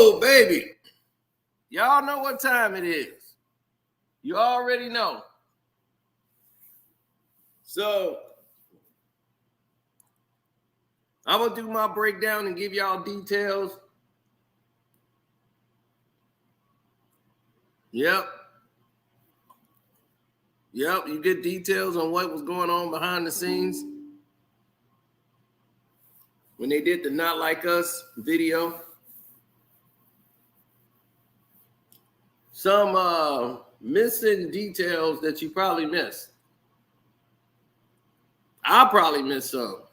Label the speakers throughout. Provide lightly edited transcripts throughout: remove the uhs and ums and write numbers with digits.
Speaker 1: Oh, baby. Y'all know what time it is. You already know. So, I'm going to do my breakdown and give y'all details. Yep, you get details on what was going on behind the scenes when they did the Not Like Us video. Some missing details that you probably missed. I probably missed some.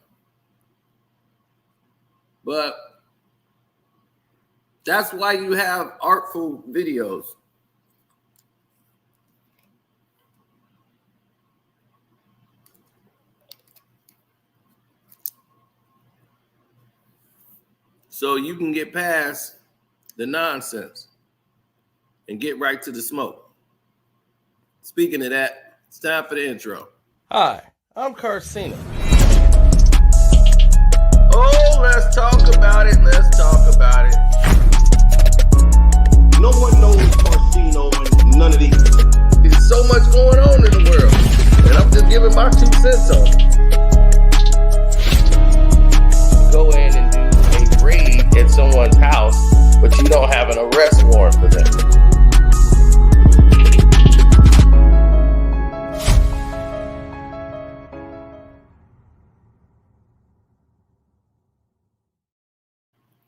Speaker 1: But that's why you have artful videos. So you can get past the nonsense and get right to the smoke. Speaking of that, it's time for the intro.
Speaker 2: Hi, I'm Carcino.
Speaker 1: Oh, let's talk about it.
Speaker 3: No one knows Carcino and none of these.
Speaker 1: There's so much going on in the world, and I'm just giving my 2 cents on it. Go in and do a raid at someone's house, but you don't have an arrest warrant for them.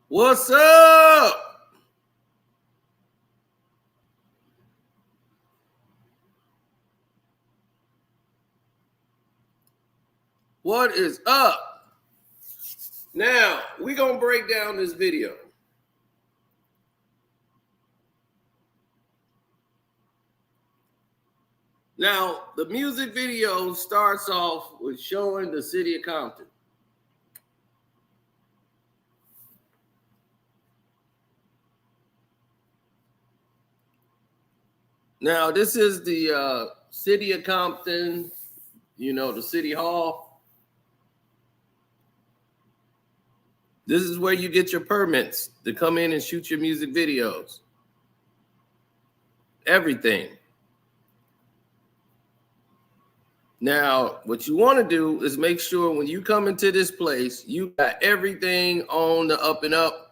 Speaker 1: What's up? What is up? Now, we're going to break down this video. Now, the music video starts off with showing the city of Compton. Now, this is the city of Compton, the city hall. This is where you get your permits to come in and shoot your music videos. Everything. Now, what you want to do is make sure when you come into this place, you got everything on the up and up.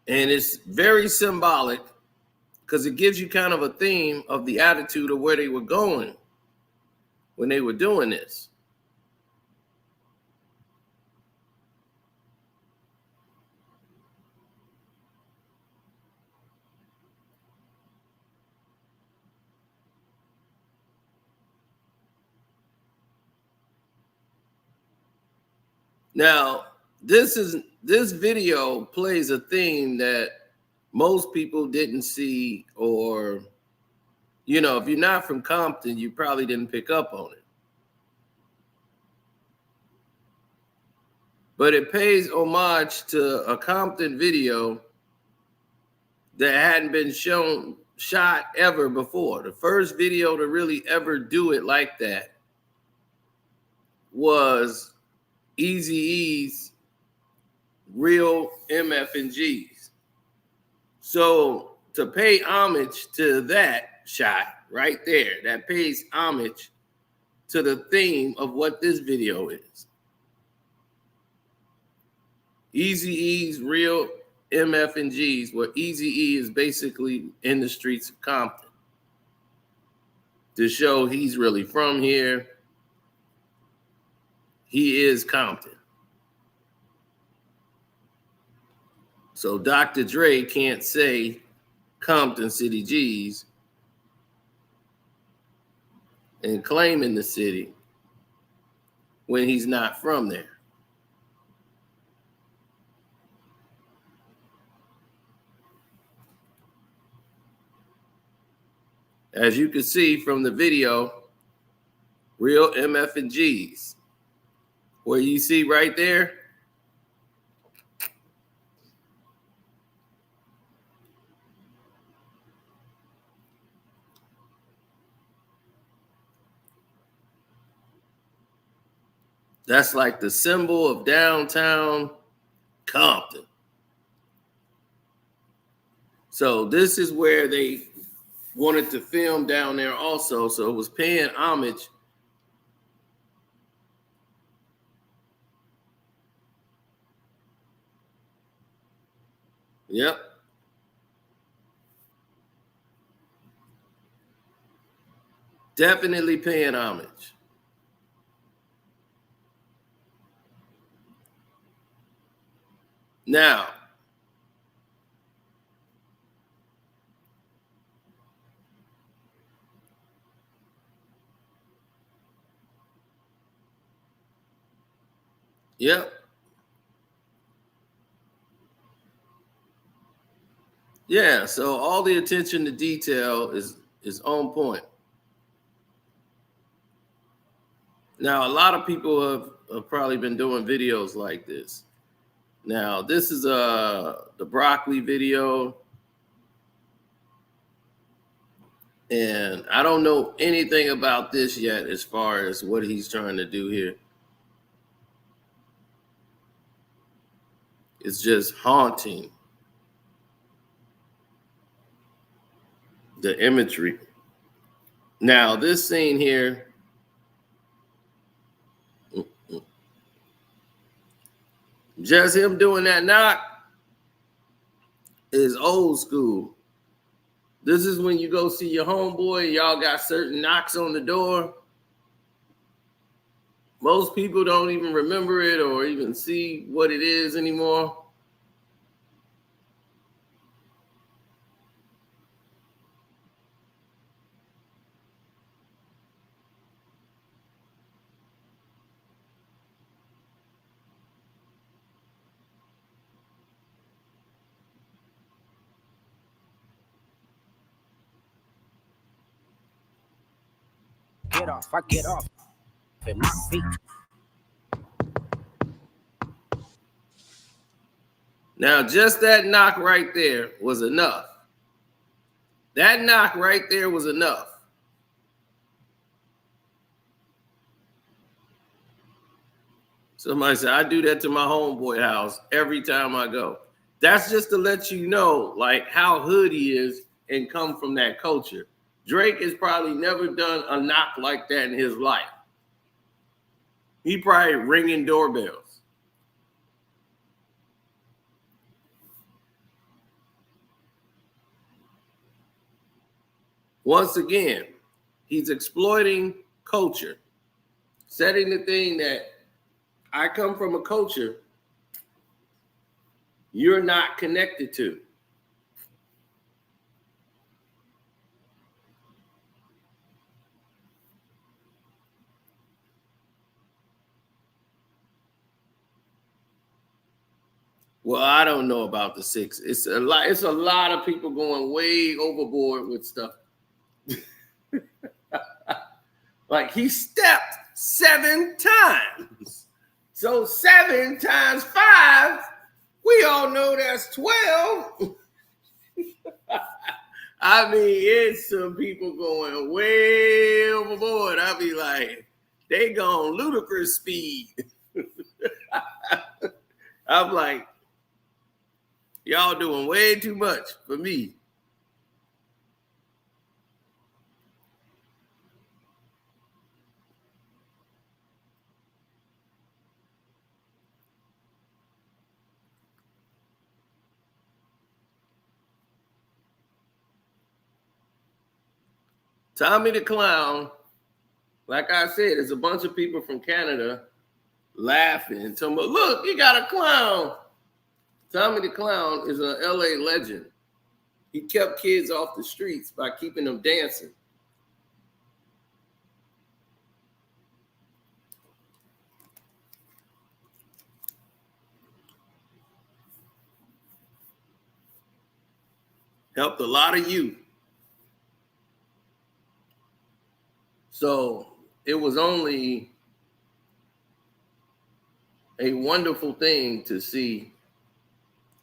Speaker 1: And it's very symbolic because it gives you kind of a theme of the attitude of where they were going when they were doing this. Now, this video plays a theme that most people didn't see, or, if you're not from Compton, you probably didn't pick up on it. But it pays homage to a Compton video that hadn't been shot ever before. The first video to really ever do it like that was Eazy-E's Real MF&Gs. So to pay homage to that shot right there, that pays homage to the theme of what this video is. Eazy-E's Real MF&Gs, where Eazy-E is basically in the streets of Compton to show he's really from here. He is Compton. So Dr. Dre can't say Compton City G's and claiming the city when he's not from there. As you can see from the video, Real MF&Gs, where you see right there, that's like the symbol of downtown Compton. So this is where they wanted to film down there also. So it was paying homage. Yep. Definitely paying homage. Now, yep. Yeah, so all the attention to detail is on point. Now, a lot of people have probably been doing videos like this. Now, this is the broccoli video. And I don't know anything about this yet as far as what he's trying to do here. It's just haunting. The imagery. Now, this scene here, just him doing that knock is old school. This is when you go see your homeboy and y'all got certain knocks on the door. Most people don't even remember it or even see what it is anymore.
Speaker 4: Get off, I get off at my feet.
Speaker 1: Now, just that knock right there was enough. That knock right there was enough. Somebody said, I do that to my homeboy house every time I go. That's just to let you know, like, how hood he is and come from that culture. Drake has probably never done a knock like that in his life. He probably ringing doorbells. Once again, he's exploiting culture, setting the thing that I come from a culture you're not connected to. Well, I don't know about the six. It's a lot of people going way overboard with stuff. Like he stepped 7 times. So 7 times 5, we all know that's 12. I mean, it's some people going way overboard. I'll be like, they going ludicrous speed. I'm like, y'all doing way too much for me. Tommy the Clown, like I said, there's a bunch of people from Canada laughing and talking about, look, he got a clown. Tommy the Clown is an LA legend. He kept kids off the streets by keeping them dancing. Helped a lot of youth. So it was only a wonderful thing to see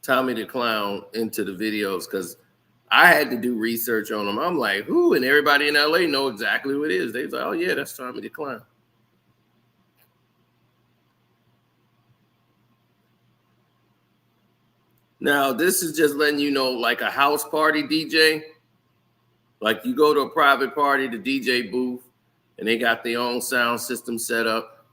Speaker 1: Tommy the Clown into the videos because I had to do research on him. I'm like, who? And everybody in LA know exactly who it is. They was like, oh yeah, that's Tommy the Clown. Now, this is just letting you know, like a house party DJ, like you go to a private party, the DJ booth, and they got their own sound system set up.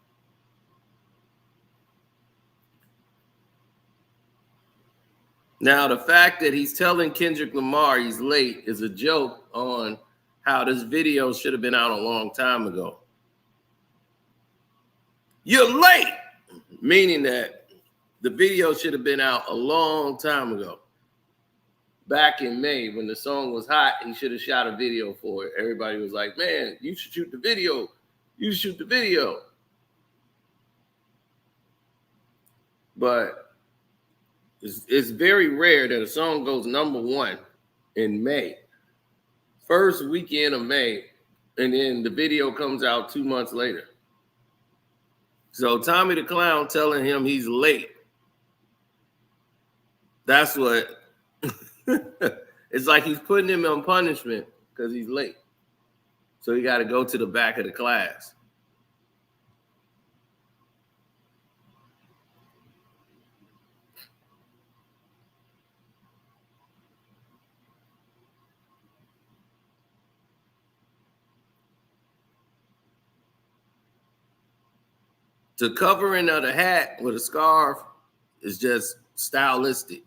Speaker 1: Now, the fact that he's telling Kendrick Lamar he's late is a joke on how this video should have been out a long time ago. You're late, meaning that the video should have been out a long time ago. Back in May, when the song was hot, he should have shot a video for it. Everybody was like, man, you should shoot the video. You should shoot the video. But it's very rare that a song goes #1 in May. First weekend of May, and then the video comes out 2 months later. So Tommy the Clown telling him he's late. That's what it's like he's putting him on punishment because he's late. So he got to go to the back of the class. The covering of the hat with a scarf is just stylistic.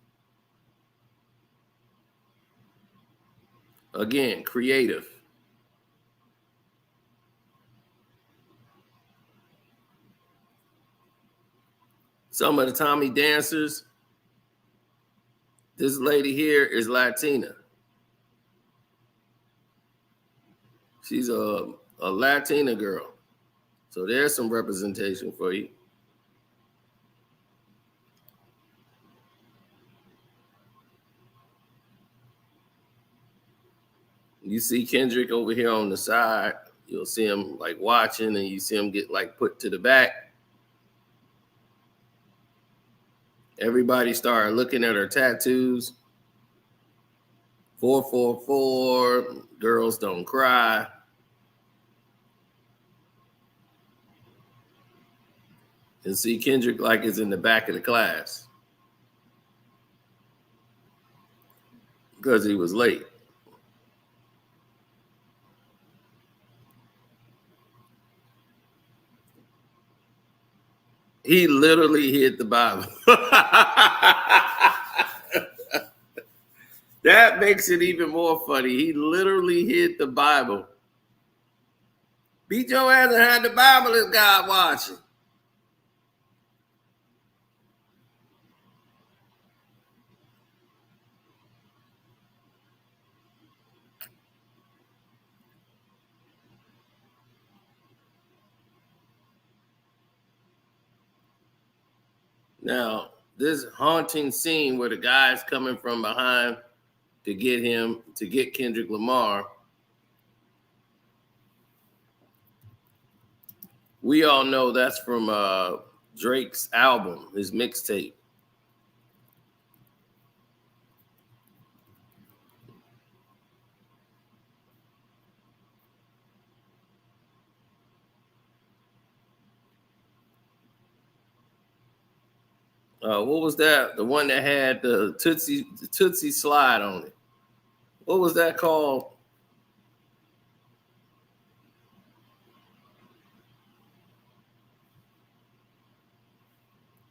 Speaker 1: Again, creative. Some of the Tommy dancers, this lady here is Latina. She's a Latina girl. So there's some representation for you. You see Kendrick over here on the side. You'll see him like watching, and you see him get like put to the back. Everybody started looking at her tattoos. 444, girls don't cry. And see Kendrick like is in the back of the class because he was late. He literally hid the Bible. That makes it even more funny. He literally hid the Bible. Beat your ass and hide the Bible is God watching. Now, this haunting scene where the guy's coming from behind to get Kendrick Lamar. We all know that's from Drake's album, his mixtape. What was that? The one that had the Tootsie slide on it. What was that called?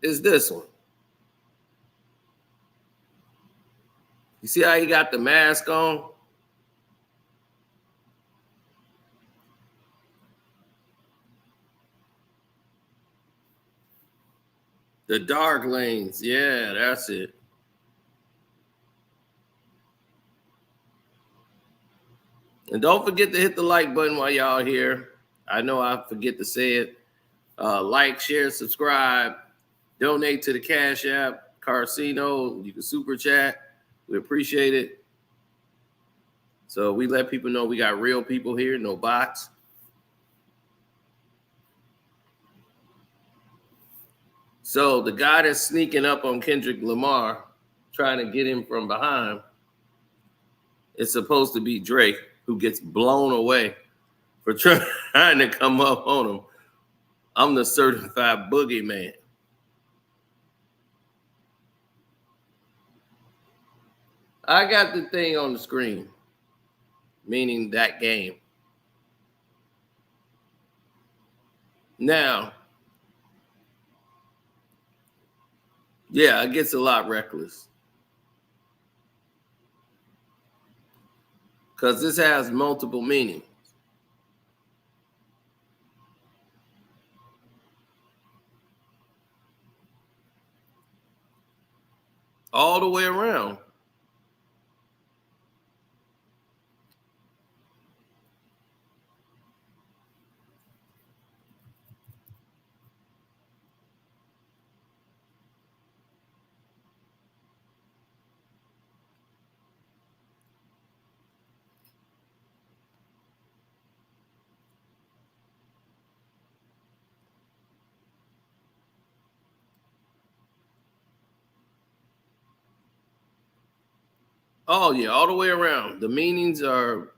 Speaker 1: It's this one. You see how he got the mask on? The dark lanes. Yeah, that's it. And don't forget to hit the like button while y'all here. I know I forget to say it. Like, share, subscribe, donate to the Cash App, Carcino. You can super chat. We appreciate it. So we let people know we got real people here, no bots. So the guy that's sneaking up on Kendrick Lamar, trying to get him from behind, it's supposed to be Drake, who gets blown away for trying to come up on him. I'm the certified boogeyman. I got the thing on the screen, meaning that game. Now, yeah, it gets a lot reckless. Because this has multiple meanings. All the way around. Oh, yeah, all the way around. The meanings are,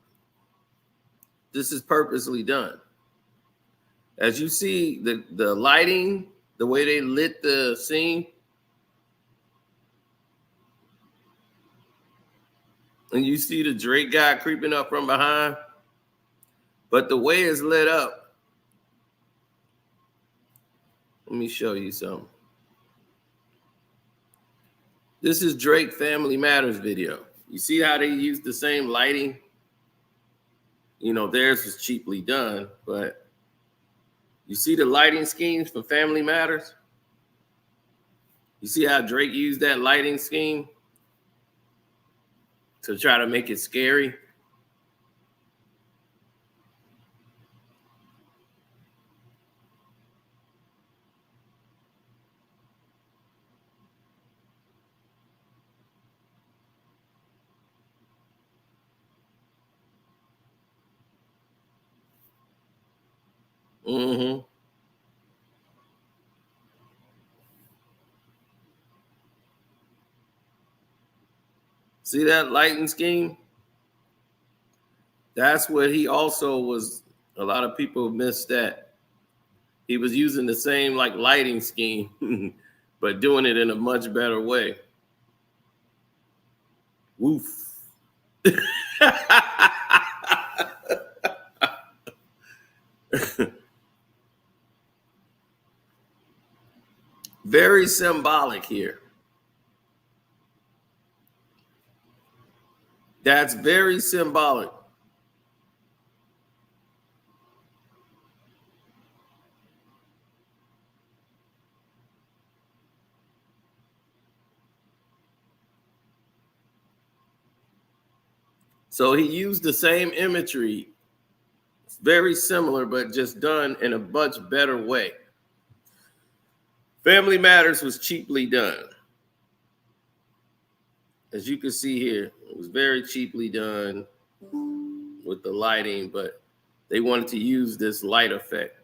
Speaker 1: this is purposely done. As you see, the lighting, the way they lit the scene, and you see the Drake guy creeping up from behind, but the way it's lit up, let me show you something. This is Drake Family Matters video. You see how they use the same lighting? You know, theirs was cheaply done, but you see the lighting schemes for Family Matters? You see how Drake used that lighting scheme to try to make it scary? Mm-hmm. See that lighting scheme? That's what he also was. A lot of people missed that. He was using the same like lighting scheme, but doing it in a much better way. Woof. Very symbolic here. That's very symbolic. So he used the same imagery, very similar, but just done in a much better way. Family Matters was cheaply done. As you can see here, it was very cheaply done with the lighting, but they wanted to use this light effect.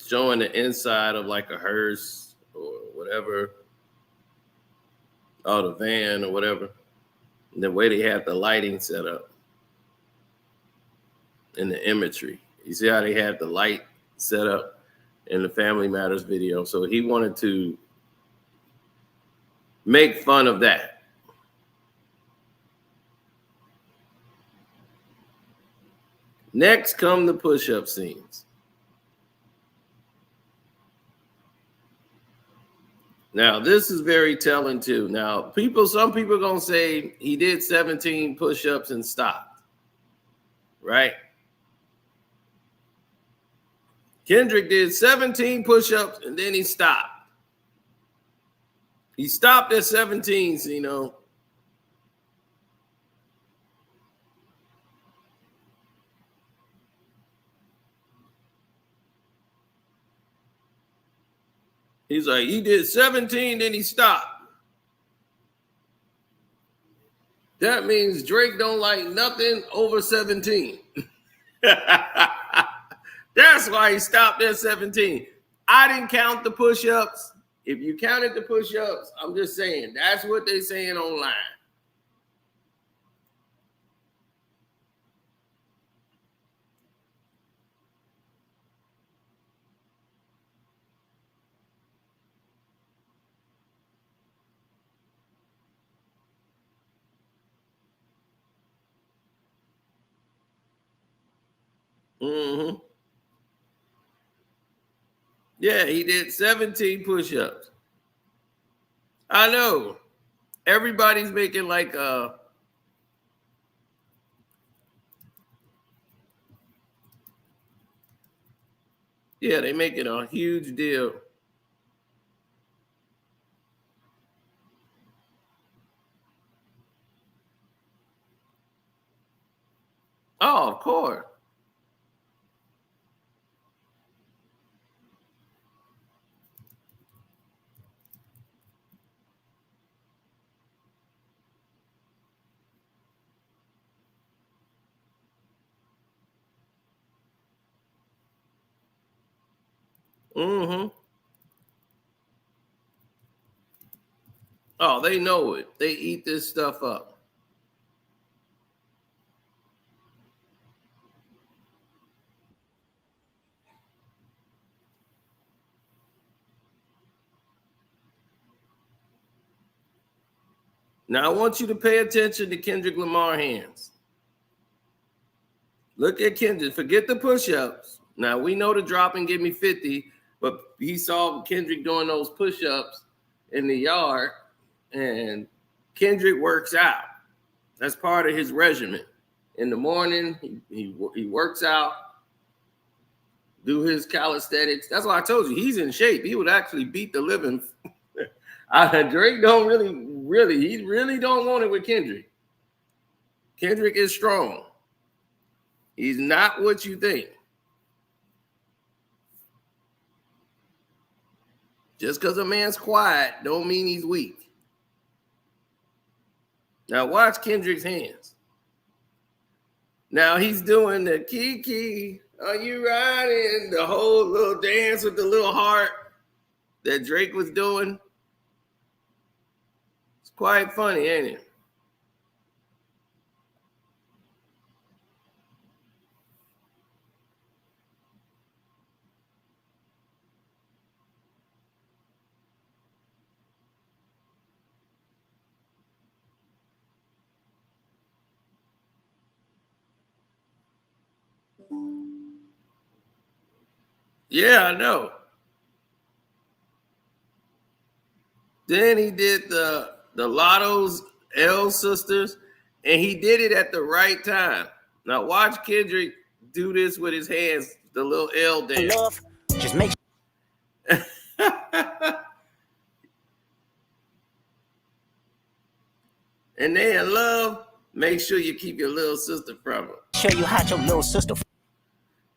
Speaker 1: Showing the inside of like a hearse or whatever, or the van or whatever, and the way they had the lighting set up and the imagery. You see how they had the light set up in the Family Matters video. So he wanted to make fun of that. Next come the push-up scenes. Now, this is very telling too. Now, some people are gonna say he did 17 push-ups and stopped, right? Kendrick did 17 push-ups and then he stopped. He stopped at 17, you know. He's like, he did 17, then he stopped. That means Drake don't like nothing over 17. That's why he stopped at 17. I didn't count the push-ups. If you counted the push-ups, I'm just saying, that's what they're saying online. Mm-hmm. Yeah, he did 17 push-ups. I know. Everybody's making like yeah, they make it a huge deal. Oh, of course. Mm-hmm. Oh, they know it. They eat this stuff up. Now I want you to pay attention to Kendrick Lamar hands. Look at Kendrick. Forget the push-ups. Now we know to drop and give me 50, but he saw Kendrick doing those push-ups in the yard, and Kendrick works out. That's part of his regimen. In the morning, he works out, do his calisthenics. That's why I told you he's in shape. He would actually beat the living. Drake don't he really don't want it with Kendrick. Kendrick is strong. He's not what you think. Just because a man's quiet don't mean he's weak. Now watch Kendrick's hands. Now he's doing the Kiki, are you riding? The whole little dance with the little heart that Drake was doing. It's quite funny, ain't it? Yeah, I know. Then he did the Lotto's L Sisters, and he did it at the right time. Now watch Kendrick do this with his hands, the little L dance.
Speaker 4: Love, just make
Speaker 1: And they in love, make sure you keep your little sister from him.
Speaker 4: sure you hide your little sister.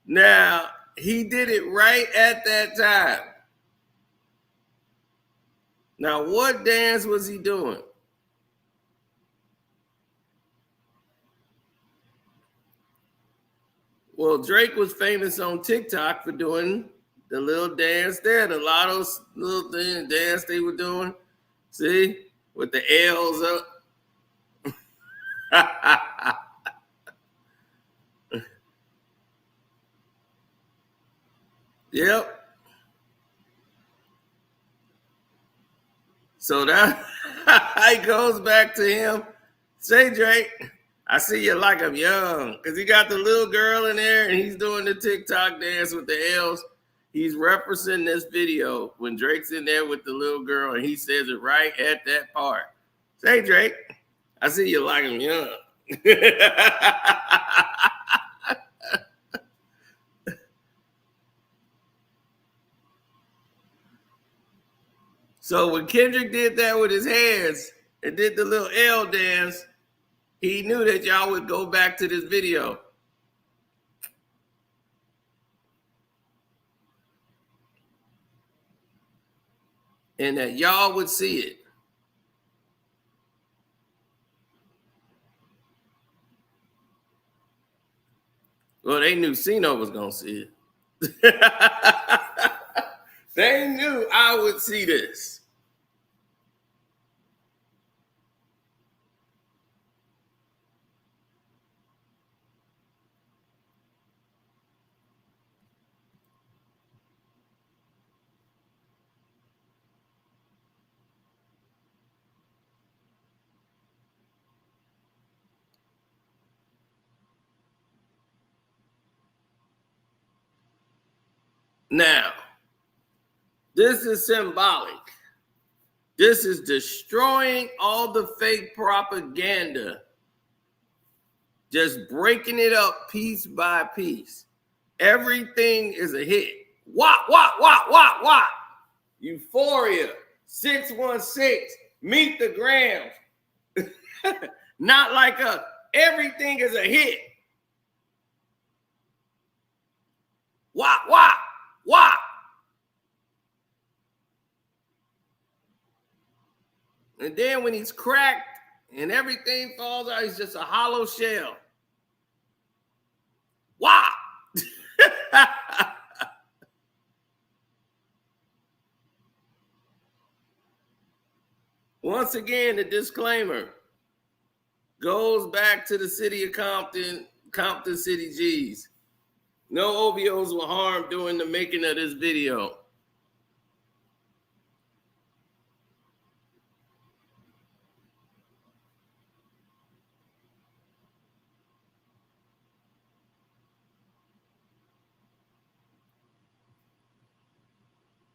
Speaker 1: Now, he did it right at that time. Now, what dance was he doing? Well, Drake was famous on TikTok for doing the little dance there, the Lotto's little dance they were doing. See, with the L's up. Yep. So that it goes back to him. Say, Drake, I see you like I'm young. Because he got the little girl in there and he's doing the TikTok dance with the L's. He's referencing this video when Drake's in there with the little girl and he says it right at that part. Say, Drake, I see you like I'm young. So when Kendrick did that with his hands and did the little L dance, he knew that y'all would go back to this video. And that y'all would see it. Well, they knew Cino was going to see it. They knew I would see this. Now, this is symbolic. This is destroying all the fake propaganda, just breaking it up piece by piece. Everything is a hit. Wah, wah, wah, wah, wah. Euphoria, 616, meet the Grams. Not like everything is a hit. Wah, wah, wah. And then when he's cracked and everything falls out, he's just a hollow shell. Wah! Once again, the disclaimer goes back to the city of Compton, Compton City G's. No OVOs were harmed during the making of this video.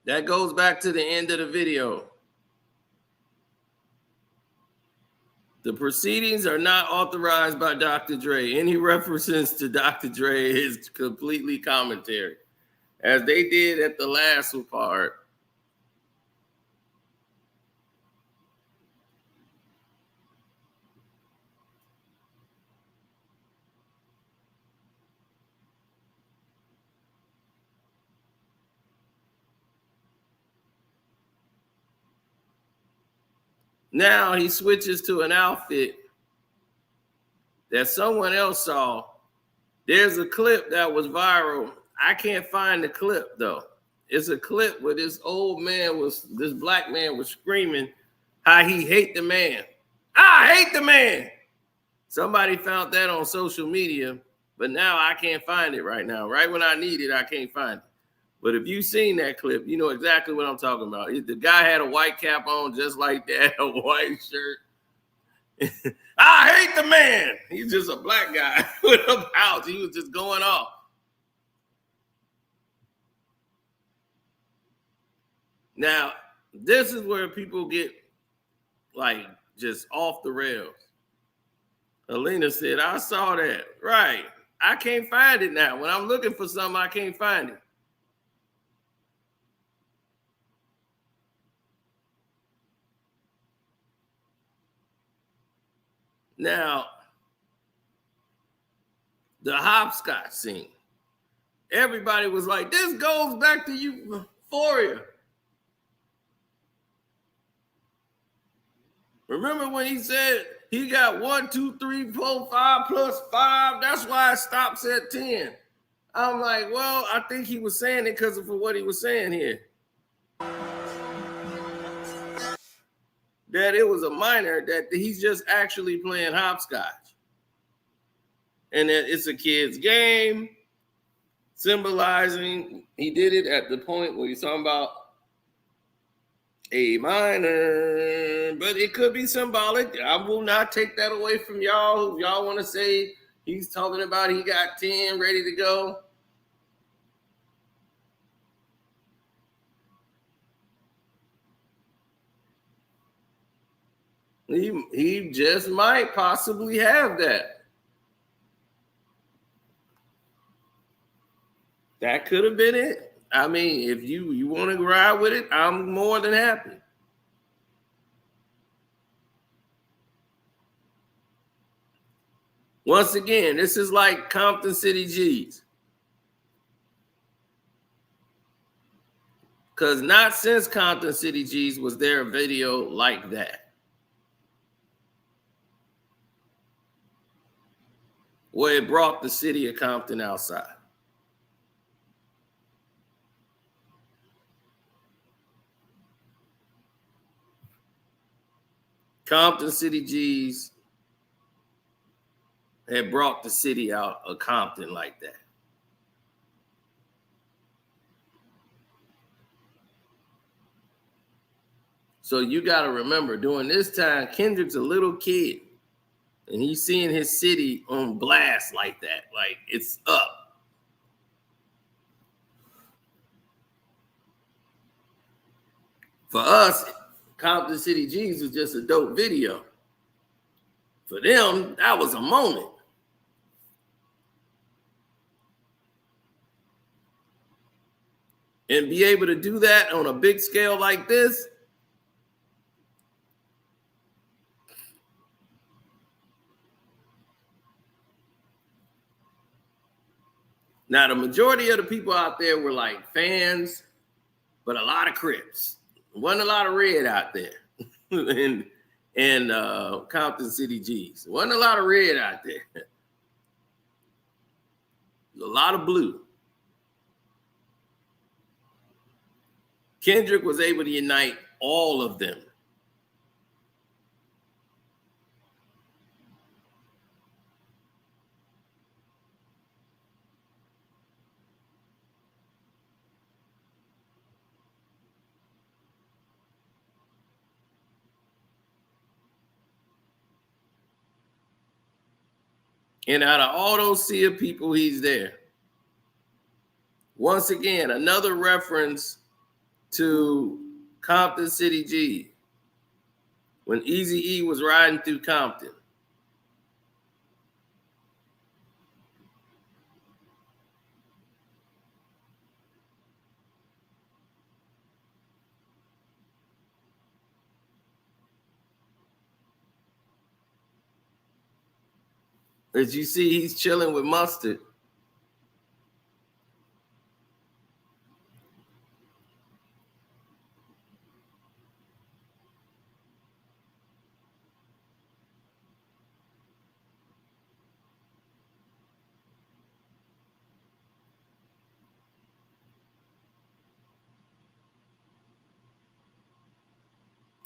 Speaker 1: That goes back to the end of the video. The proceedings are not authorized by Dr. Dre. Any references to Dr. Dre is completely commentary, as they did at the last part. Now he switches to an outfit that someone else saw. There's a clip that was viral. I can't find the clip though. It's a clip where this black man was screaming how he hate the man. I hate the man. Somebody found that on social media, but now I can't find it right now. Right when I need it, I can't find it. But if you've seen that clip, you know exactly what I'm talking about. The guy had a white cap on just like that, a white shirt. I hate the man. He's just a black guy with a pouch. He was just going off. Now, this is where people get like just off the rails. Alina said, I saw that. Right. I can't find it now. When I'm looking for something, I can't find it. Now, the Hopscotch scene. Everybody was like, this goes back to Euphoria. Remember when he said he got 1, 2, 3, 4, 5 plus 5? That's why it stops at 10. I'm like, well, I think he was saying it because of what he was saying here. That it was a minor, that he's just actually playing hopscotch. And that it's a kid's game, symbolizing, he did it at the point where he's talking about a minor, but it could be symbolic. I will not take that away from y'all. If y'all want to say he's talking about he got 10 ready to go. He just might possibly have that. That could have been it. I mean, if you want to ride with it, I'm more than happy. Once again, this is like Compton City G's. Because not since Compton City G's was there a video like that. Where it brought the city of Compton outside. Compton City G's had brought the city out of Compton like that. So you got to remember, during this time, Kendrick's a little kid. And he's seeing his city on blast like that. Like, it's up. For us, Compton City G's was just a dope video. For them, that was a moment. And be able to do that on a big scale like this. Now, the majority of the people out there were like fans, but a lot of Crips. Wasn't a lot of red out there in Compton City G's. Wasn't a lot of red out there. A lot of blue. Kendrick was able to unite all of them. And out of all those sea of people, he's there. Once again, another reference to Compton City G when Eazy-E was riding through Compton. As you see, he's chilling with Mustard.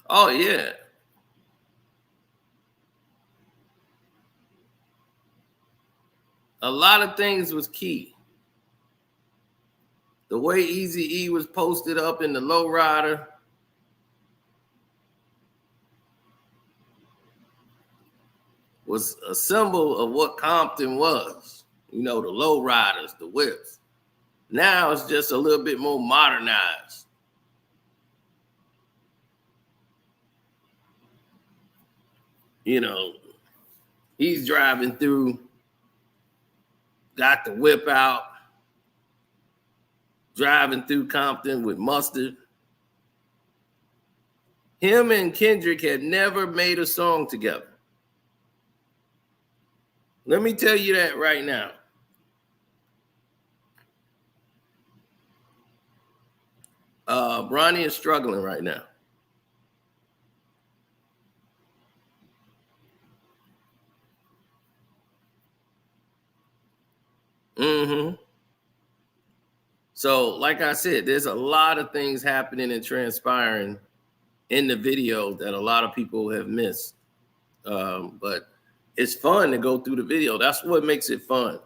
Speaker 1: Oh, yeah. A lot of things was key. The way Eazy-E was posted up in the lowrider. Was a symbol of what Compton was. You know, the lowriders, the whips. Now it's just a little bit more modernized. You know, he's driving through, got the whip out, driving through Compton with Mustard. Him and Kendrick had never made a song together. Let me tell you that right now. Bronny is struggling right now. So, like I said, there's a lot of things happening and transpiring in the video that a lot of people have missed. But it's fun to go through the video. That's what makes it fun.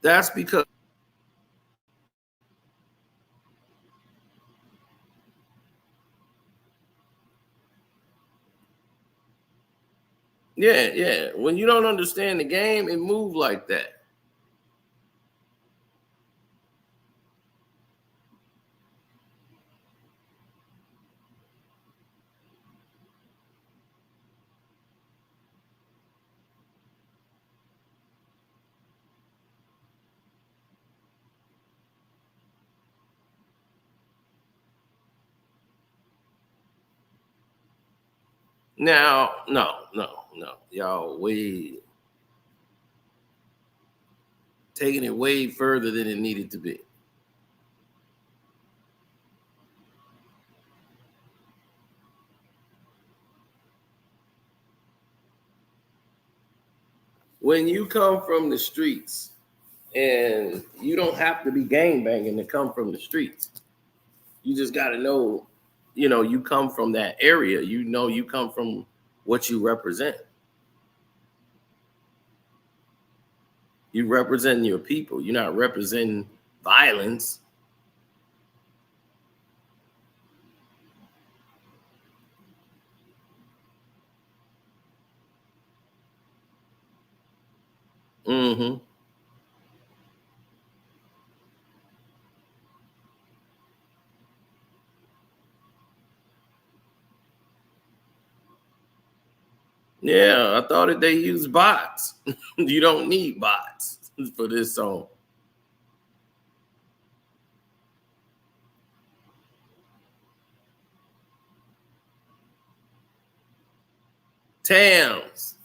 Speaker 1: That's because yeah. When you don't understand the game, it moves like that. Now, no. Y'all taking it way further than it needed to be. When you come from the streets, and you don't have to be gangbanging to come from the streets. You just got to know, you come from that area. You come from what you represent. You represent your people. You're not representing violence. Mm-hmm. Yeah, I thought that they use bots. You don't need bots for this song. Tams.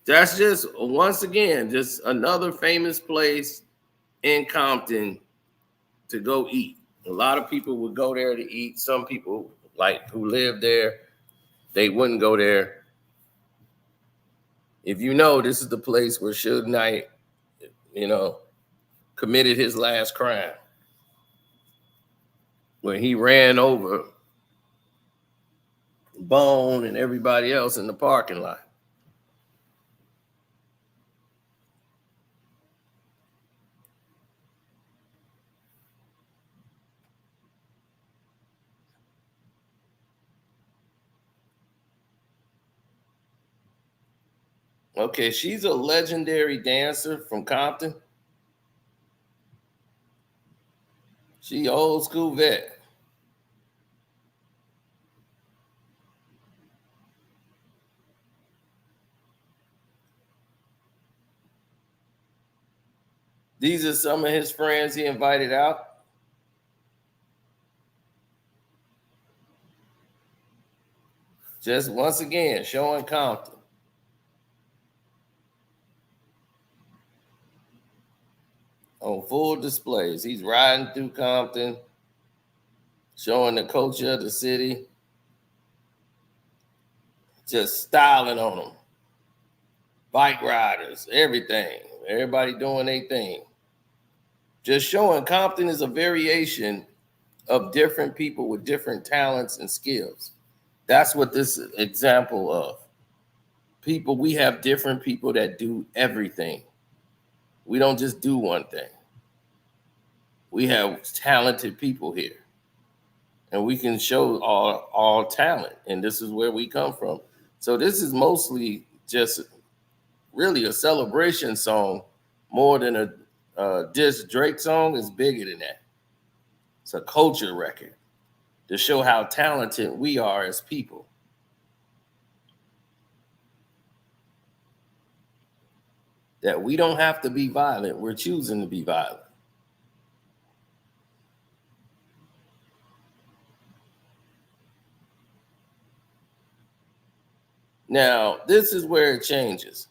Speaker 1: That's just, once again, just another famous place in Compton to go eat. A lot of people would go there to eat. Some people, like who live there, they wouldn't go there. If you know, this is the place where Suge Knight, committed his last crime, when he ran over Bone and everybody else in the parking lot. Okay, she's a legendary dancer from Compton. She old school vet. These are some of his friends he invited out. Just once again, showing Compton. On full displays. He's riding through Compton, showing the culture of the city, just styling on them. Bike riders, everything. Everybody doing their thing. Just showing Compton is a variation of different people with different talents and skills. That's what this example of. People, we have different people that do everything. We don't just do one thing. We have talented people here. And we can show all talent. And this is where we come from. So this is mostly just really a celebration song more than a diss Drake song. Is bigger than that. It's a culture record to show how talented we are as people. That we don't have to be violent. We're choosing to be violent. Now, this is where it changes.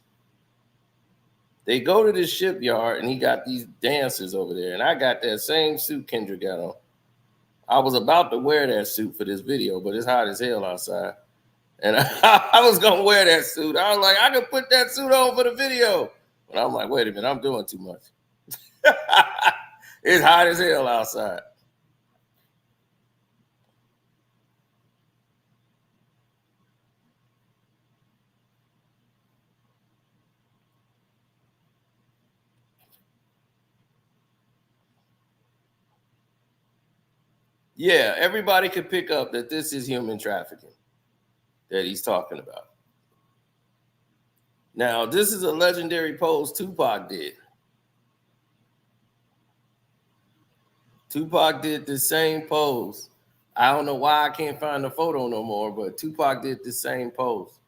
Speaker 1: They go to this shipyard and he got these dancers over there. And I got that same suit Kendrick got on. I was about to wear that suit for this video, but it's hot as hell outside. And I was going to wear that suit. I was like, I could put that suit on for the video. But I'm like, wait a minute, I'm doing too much. It's hot as hell outside. Yeah, everybody could pick up that this is human trafficking that he's talking about. Now, this is a legendary pose Tupac did. Tupac did the same pose. I don't know why I can't find the photo no more, but Tupac did the same pose.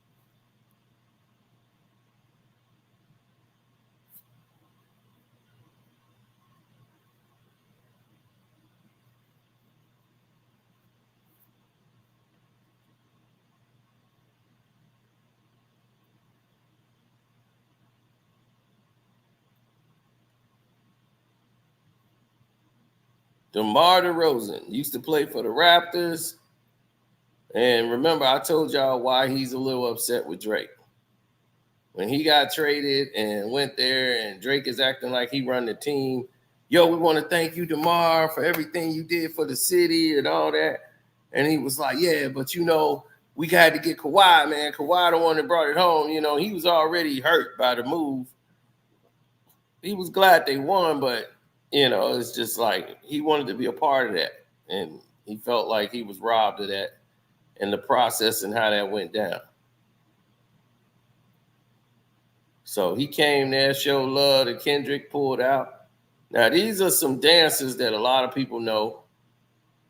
Speaker 1: DeMar DeRozan used to play for the Raptors. And remember, I told y'all why he's a little upset with Drake. When he got traded and went there and Drake is acting like he run the team, yo, we want to thank you, DeMar, for everything you did for the city and all that. And he was like, yeah, but you know, we had to get Kawhi, man. Kawhi the one that brought it home. You know, he was already hurt by the move. He was glad they won, but, you know, it's just like he wanted to be a part of that. And he felt like he was robbed of that in the process and how that went down. So he came there, showed love to Kendrick, pulled out. Now, these are some dances that a lot of people know.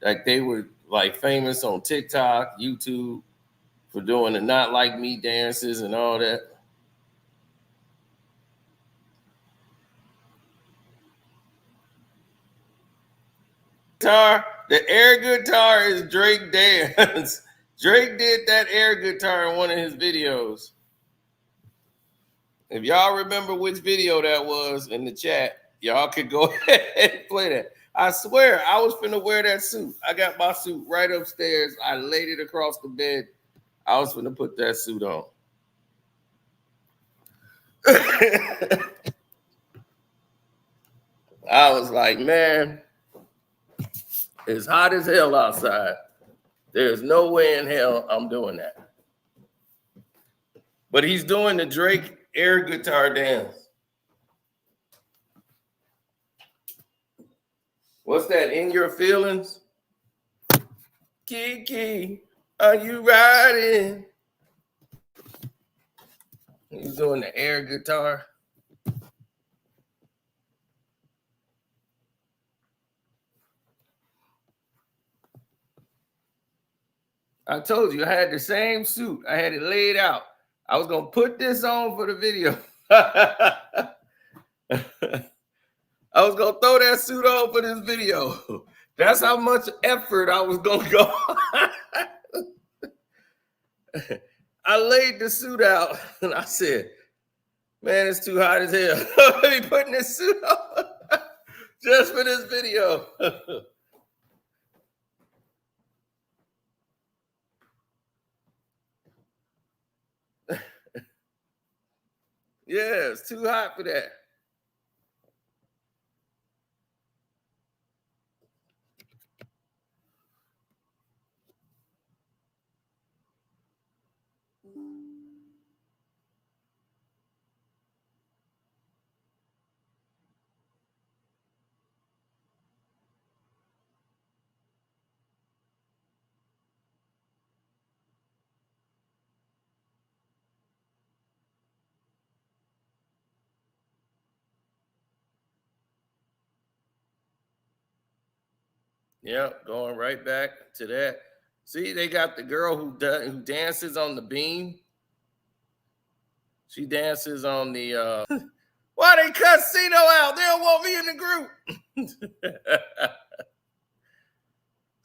Speaker 1: Like they were like famous on TikTok, YouTube for doing the Not Like Me dances and all that. The air guitar is Drake dance. Drake did that air guitar in one of his videos. If y'all remember which video that was in the chat, y'all could go ahead and play that. I swear, I was finna wear that suit. I got my suit right upstairs. I laid it across the bed. I was finna put that suit on. I was like, man, it's hot as hell outside. There's no way in hell I'm doing that. But he's doing the Drake air guitar dance. What's that, In Your Feelings? Kiki, are you riding? He's doing the air guitar. I told you I had the same suit. I had it laid out. I was going to put this on for the video. I was going to throw that suit on for this video. That's how much effort I was going to go. I laid the suit out and I said, man, it's too hot as hell. Let me put this suit on just for this video. Yeah, it's too hot for that. Yep, going right back to that. See, they got the girl who dances on the beam. She dances on the why they cut Cino out? They don't want me in the group.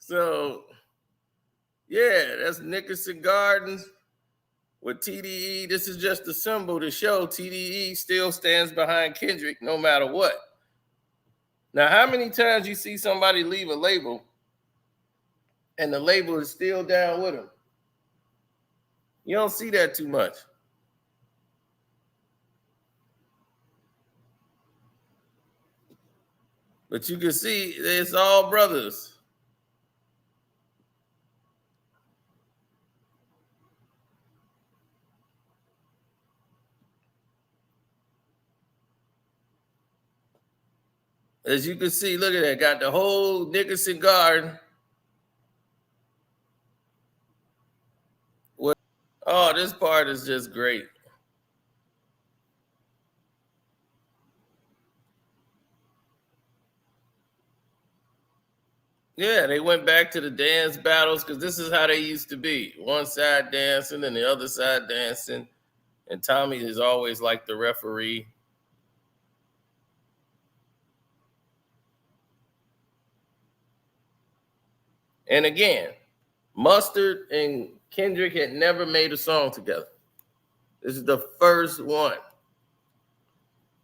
Speaker 1: So yeah, that's Nickerson Gardens with TDE. This is just a symbol to show TDE still stands behind Kendrick no matter what. Now, how many times you see somebody leave a label and the label is still down with them? You don't see that too much. But you can see it's all brothers. As you can see, look at that. Got the whole Nickerson Garden. Oh, this part is just great. Yeah, they went back to the dance battles because this is how they used to be. One side dancing and the other side dancing. And Tommy is always like the referee. And again, Mustard and Kendrick had never made a song together. This is the first one.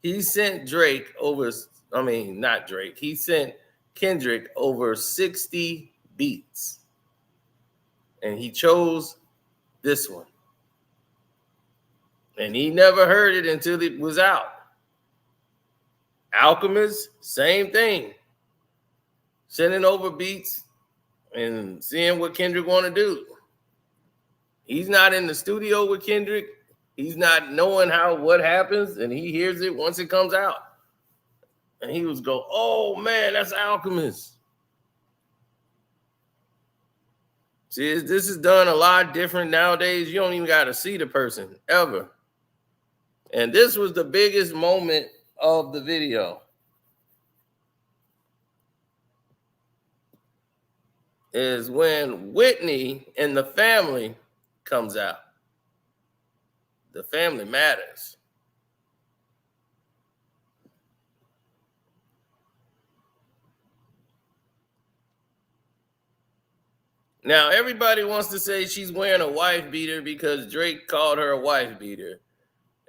Speaker 1: He sent Drake over, I mean, not Drake. He sent Kendrick over 60 beats. And he chose this one. And he never heard it until it was out. Alchemist, same thing. Sending over beats and seeing what Kendrick want to do. He's not in the studio with Kendrick. He's not knowing what happens, and he hears it once it comes out. And he was go, oh man, that's Alchemist. See, this is done a lot different nowadays. You don't even got to see the person ever. And this was the biggest moment of the video. Is when Whitney and the family comes out. The family matters. Now, everybody wants to say she's wearing a wife beater because Drake called her a wife beater.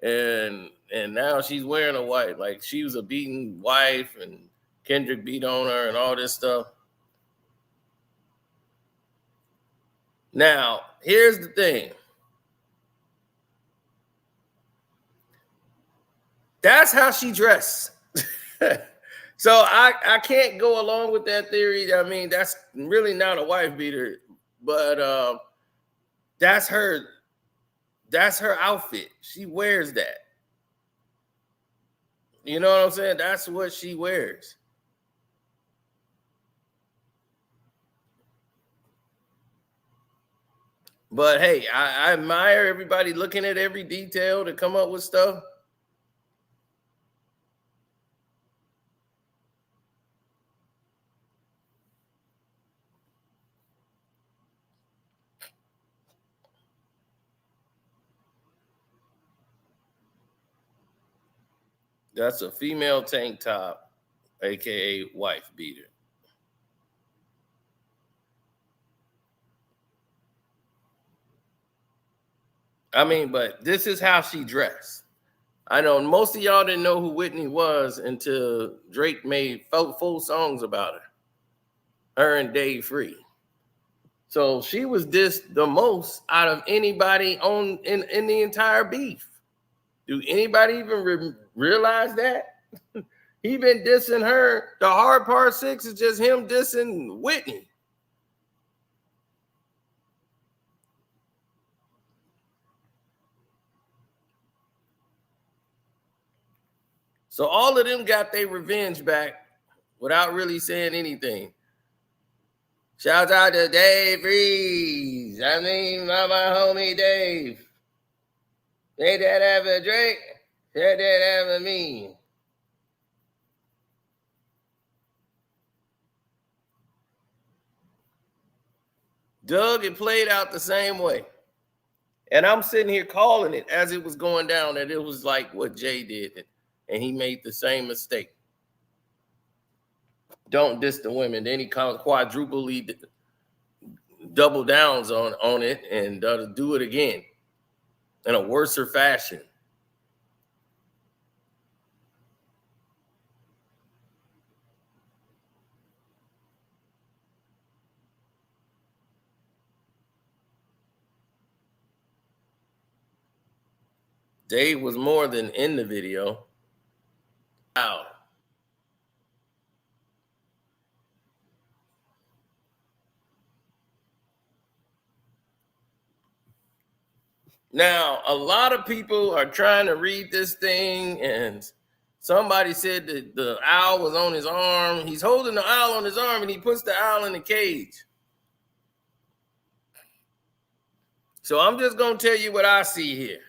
Speaker 1: And now she's wearing a wife. Like she was a beaten wife and Kendrick beat on her and all this stuff. Now, here's the thing. That's how she dressed. So I can't go along with that theory. I mean, that's really not a wife beater, but that's her outfit. She wears that. You know what I'm saying? That's what she wears. But hey, I admire everybody looking at every detail to come up with stuff. That's a female tank top, aka wife beater. I mean, but this is how she dressed. I know most of y'all didn't know who Whitney was until Drake made full songs about her and Dave Free. So she was dissed the most out of anybody in the entire beef. Do anybody even realize that? He been dissing her. The hard part 6 is just him dissing Whitney. So all of them got their revenge back without really saying anything. Shout out to Dave Freeze. I mean, my homie Dave. They that ever Drake, they that ever me. Doug, it played out the same way. And I'm sitting here calling it as it was going down that it was like what Jay did. And he made the same mistake. Don't diss the women. Then he quadruply double downs on it and do it again in a worser fashion. Dave was more than in the video. Wow. Now, a lot of people are trying to read this thing, and somebody said that the owl was on his arm. He's holding the owl on his arm, and he puts the owl in the cage. So I'm just going to tell you what I see here.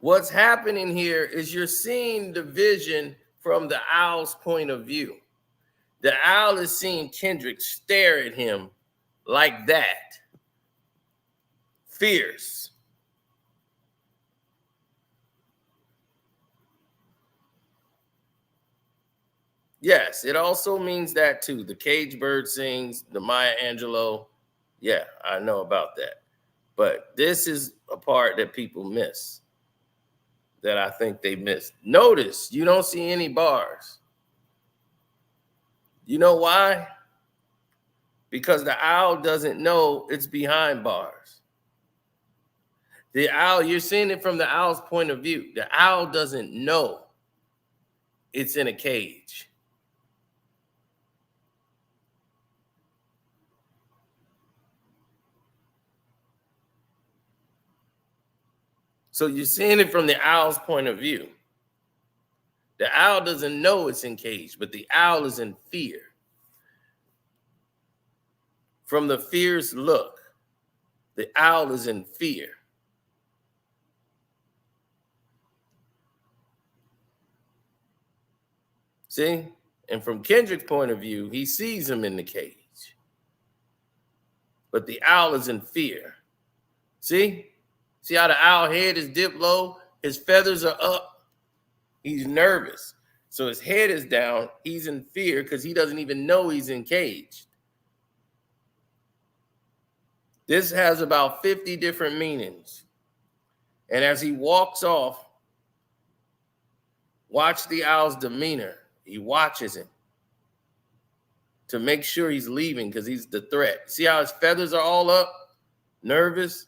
Speaker 1: What's happening here is you're seeing the vision from the owl's point of view. The owl is seeing Kendrick stare at him like that. Fierce. Yes, it also means that too. The cage bird sings, the Maya Angelou. Yeah, I know about that. But this is a part that people miss. that I think they missed. Notice you don't see any bars. You know why? Because the owl doesn't know it's behind bars. The owl, you're seeing it from the owl's point of view. The owl doesn't know it's in a cage. So you're seeing it from the owl's point of view. The owl doesn't know it's encaged, but the owl is in fear. From the fierce look, the owl is in fear. See? And from Kendrick's point of view, he sees him in the cage. But the owl is in fear. See? See how the owl head is dipped low? His feathers are up. He's nervous. So his head is down. He's in fear because he doesn't even know he's encaged. This has about 50 different meanings. And as he walks off, watch the owl's demeanor. He watches him to make sure he's leaving because he's the threat. See how his feathers are all up? Nervous?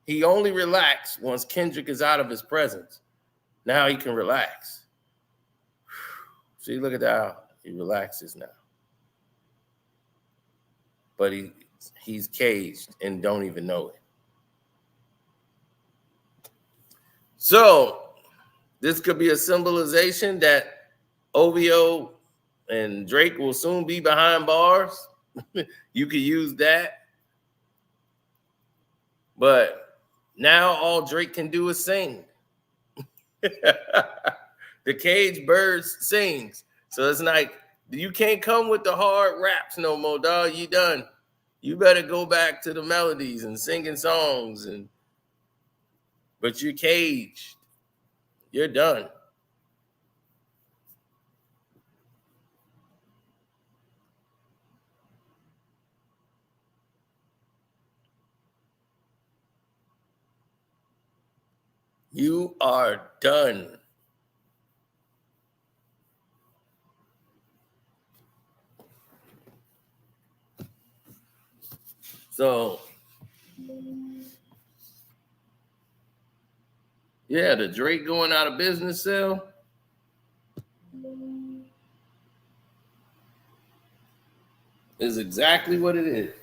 Speaker 1: He only relaxed once Kendrick is out of his presence. Now he can relax. See, look at the owl. He relaxes now. But he's caged and don't even know it. So this could be a symbolization that OVO and Drake will soon be behind bars. You could use that. But now all Drake can do is sing. The cage birds sings. So it's like, you can't come with the hard raps no more, dog. You done. You better go back to the melodies and singing songs. But you're caged. You're done. You are done. So, yeah, the Drake going out of business sale. Is exactly what it is.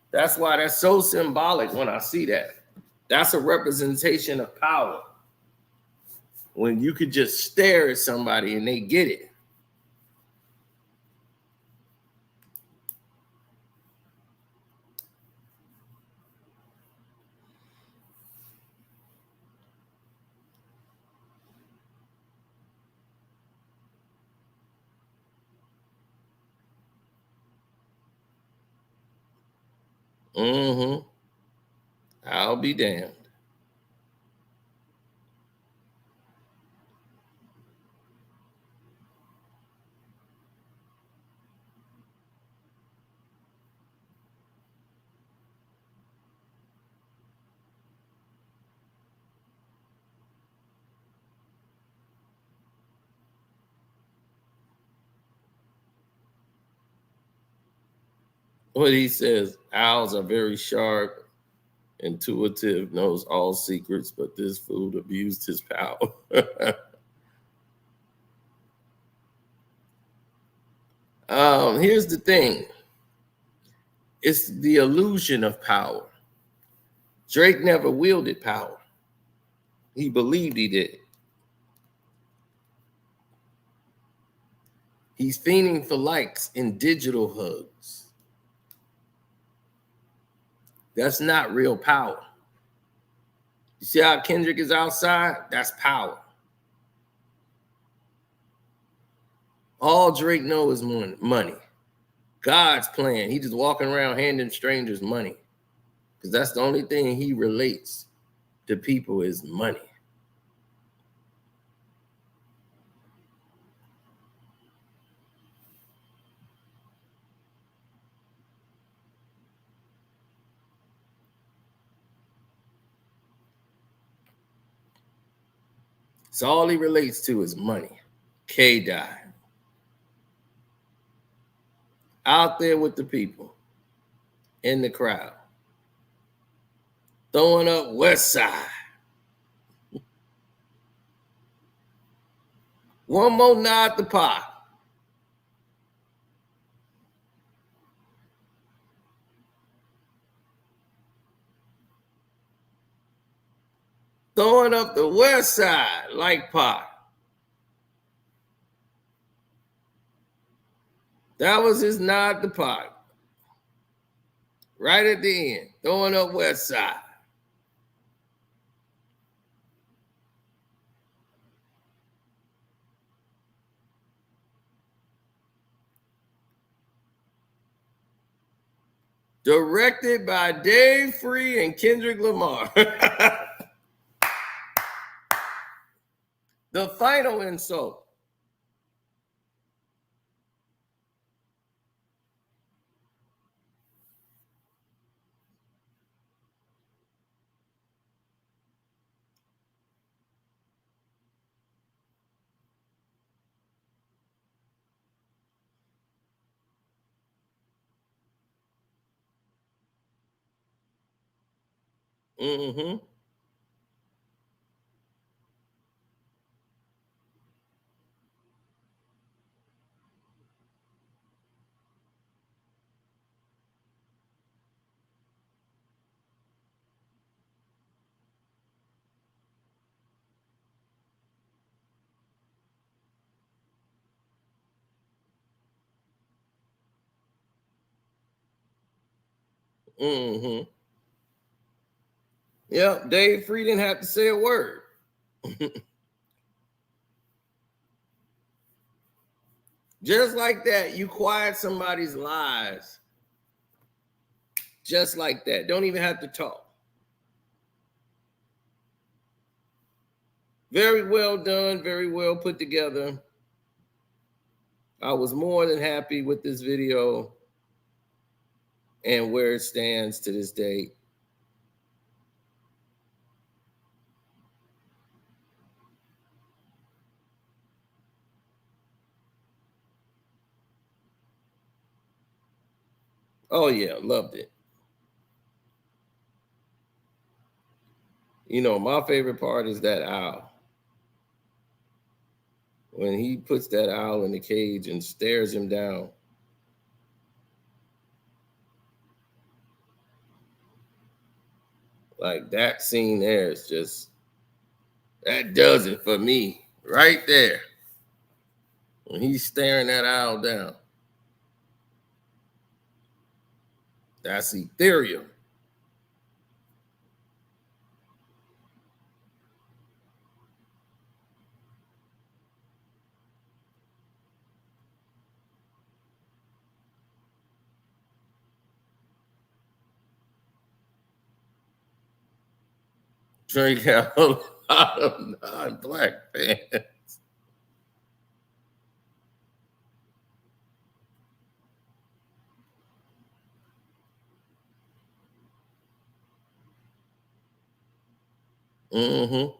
Speaker 1: That's why that's so symbolic when I see that. That's a representation of power. When you could just stare at somebody and they get it. Mm-hmm. I'll be damned. What he says, owls are very sharp, intuitive, knows all secrets, but this fool abused his power. Here's the thing. It's the illusion of power. Drake never wielded power. He believed he did. He's fiending for likes and digital hugs. That's not real power. You see how Kendrick is outside? That's power. All Drake knows is money. God's plan. He just walking around handing strangers money. Because that's the only thing he relates to people is money. So all he relates to is money. K-Dot. Out there with the people. In the crowd. Throwing up West Side. One more nod to Pac. Throwing up the West Side like Pac. That was his nod to Pac. Right at the end. Throwing up West Side. Directed by Dave Free and Kendrick Lamar. The final insult. Mm-hmm. Mm-hmm. Yep, Dave Free didn't have to say a word. Just like that, you quiet somebody's lies. Just like that. Don't even have to talk. Very well done, very well put together. I was more than happy with this video and where it stands to this day. Oh yeah, loved it. You know, my favorite part is that owl. When he puts that owl in the cage and stares him down. Like that scene there is just, that does it for me right there. When he's staring that owl down. That's ethereal. Drake out a lot of non-black fans. Mm-hmm.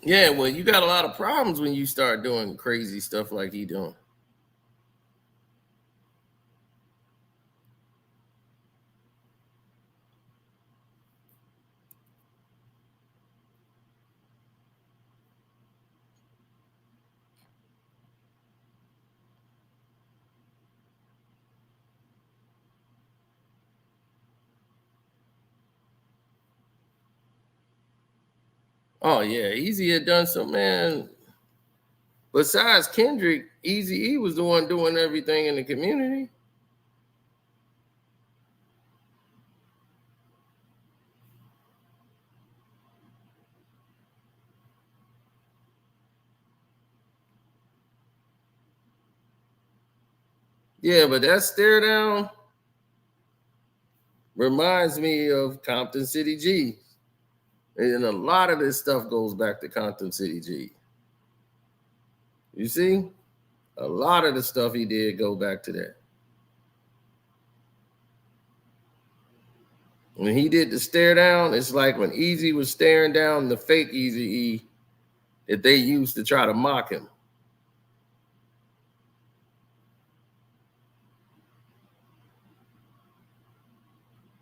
Speaker 1: Yeah, well, you got a lot of problems when you start doing crazy stuff like he doing. Oh yeah, Easy had done some, man. Besides Kendrick, Easy E was the one doing everything in the community. Yeah, but that stare down reminds me of Compton City G. And a lot of this stuff goes back to Compton City G. You see? A lot of the stuff he did go back to that. When he did the stare down, it's like when Easy was staring down the fake Eazy-E that they used to try to mock him.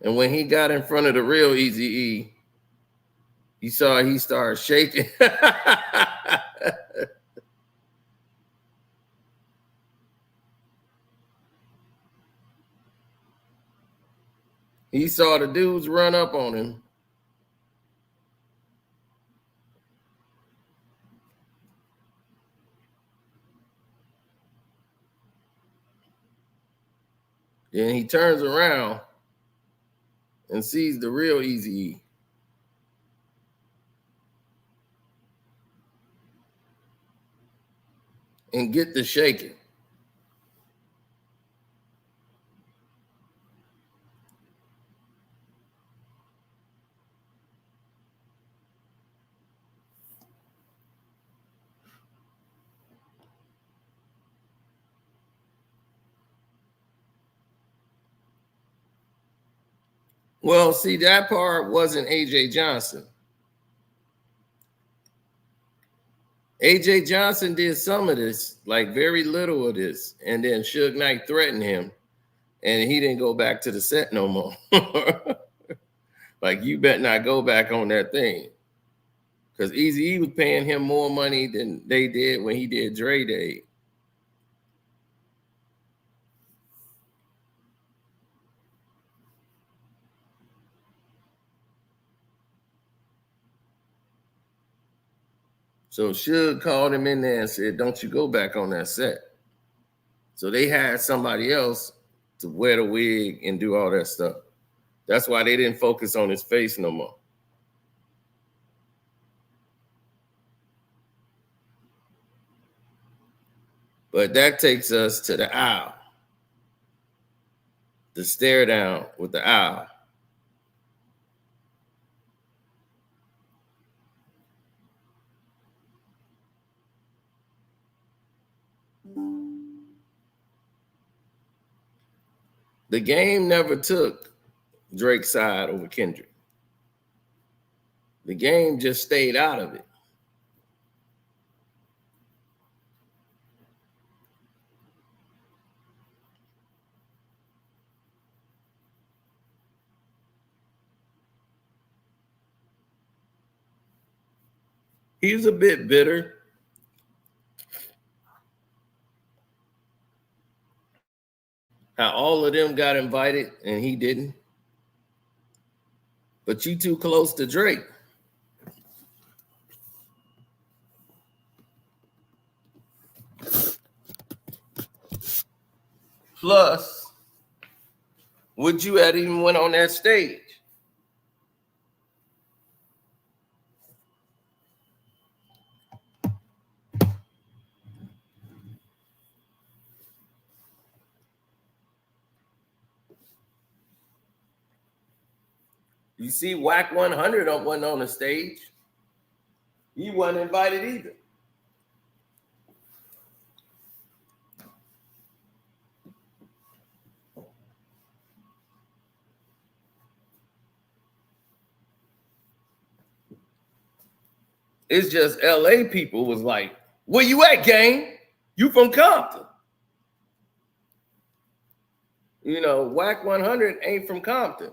Speaker 1: And when he got in front of the real Eazy-E, you saw he started shaking. He saw the dudes run up on him. Then he turns around and sees the real Eazy-E. And get the shaking. Well, see, that part wasn't AJ Johnson. AJ Johnson did some of this, like very little of this, and then Suge Knight threatened him, and he didn't go back to the set no more. Like, you better not go back on that thing. Because Eazy-E was paying him more money than they did when he did Dre Day. So Suge called him in there and said, don't you go back on that set. So they had somebody else to wear the wig and do all that stuff. That's why they didn't focus on his face no more. But that takes us to the owl. The stare down with the owl. The game never took Drake's side over Kendrick. The game just stayed out of it. He was a bit bitter. How all of them got invited and he didn't. But you too close to Drake. Plus, would you have even went on that stage? You see, Whack 100 wasn't on the stage. He wasn't invited either. It's just LA people was like, where you at, gang? You from Compton. You know, Whack 100 ain't from Compton.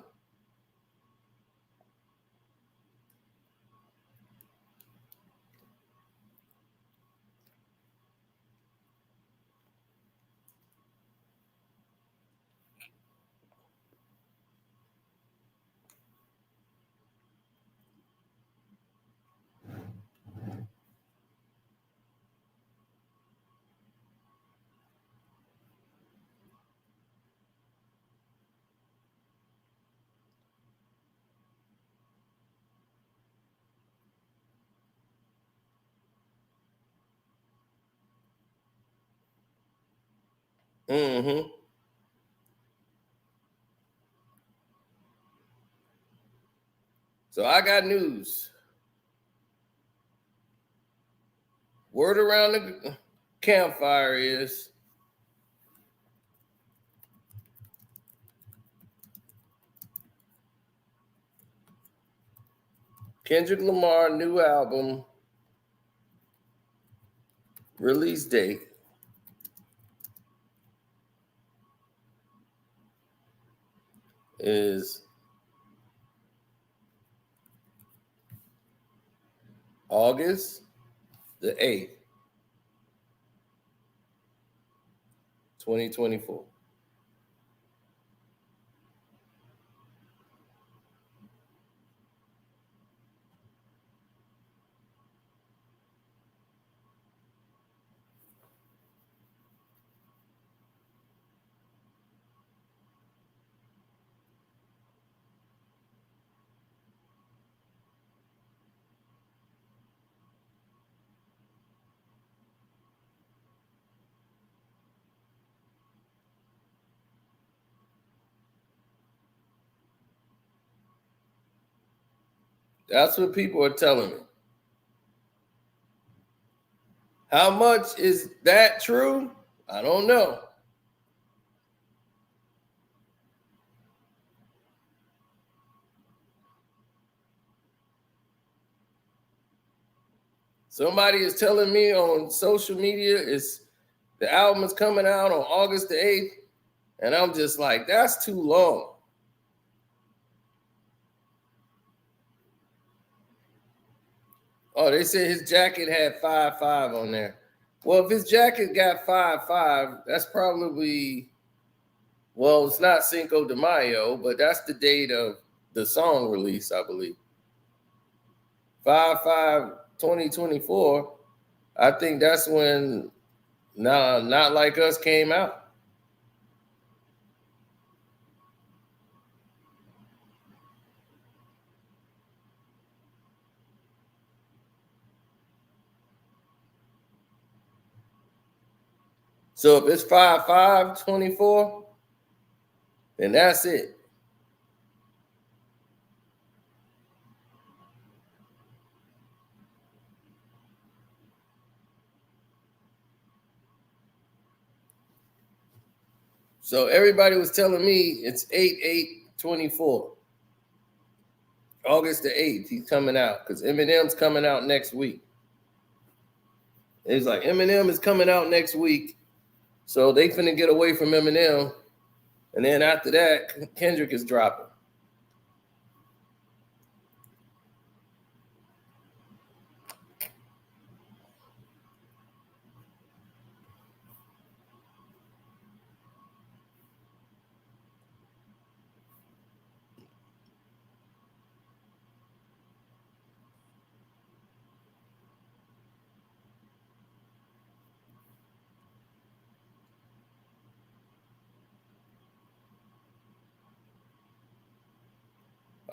Speaker 1: Mm-hmm. So I got news. Word around the campfire is Kendrick Lamar new album release date is August the 8th, 2024. That's what people are telling me. How much is that true? I don't know. Somebody is telling me on social media the album is coming out on August the 8th, and I'm just like, that's too long. Oh, they said his jacket had 5.5 on there. Well, if his jacket got 5.5, that's probably, well, it's not Cinco de Mayo, but that's the date of the song release, I believe. 5/5/2024. I think that's when Not Like Us came out. So if it's 5/5/24, then that's it. So everybody was telling me it's 8/8/24. August the 8th, he's coming out because Eminem's coming out next week. It's like Eminem is coming out next week. So they finna get away from Eminem. And then after that, Kendrick is dropping.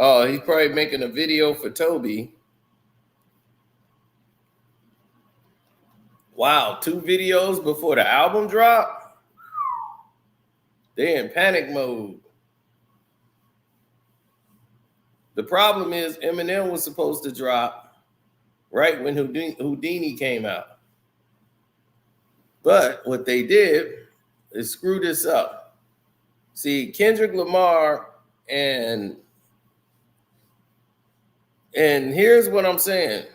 Speaker 1: Oh, he's probably making a video for Toby. Wow, 2 videos before the album drop? They're in panic mode. The problem is Eminem was supposed to drop right when Houdini came out. But what they did is screw this up. See, Kendrick Lamar and here's what I'm saying.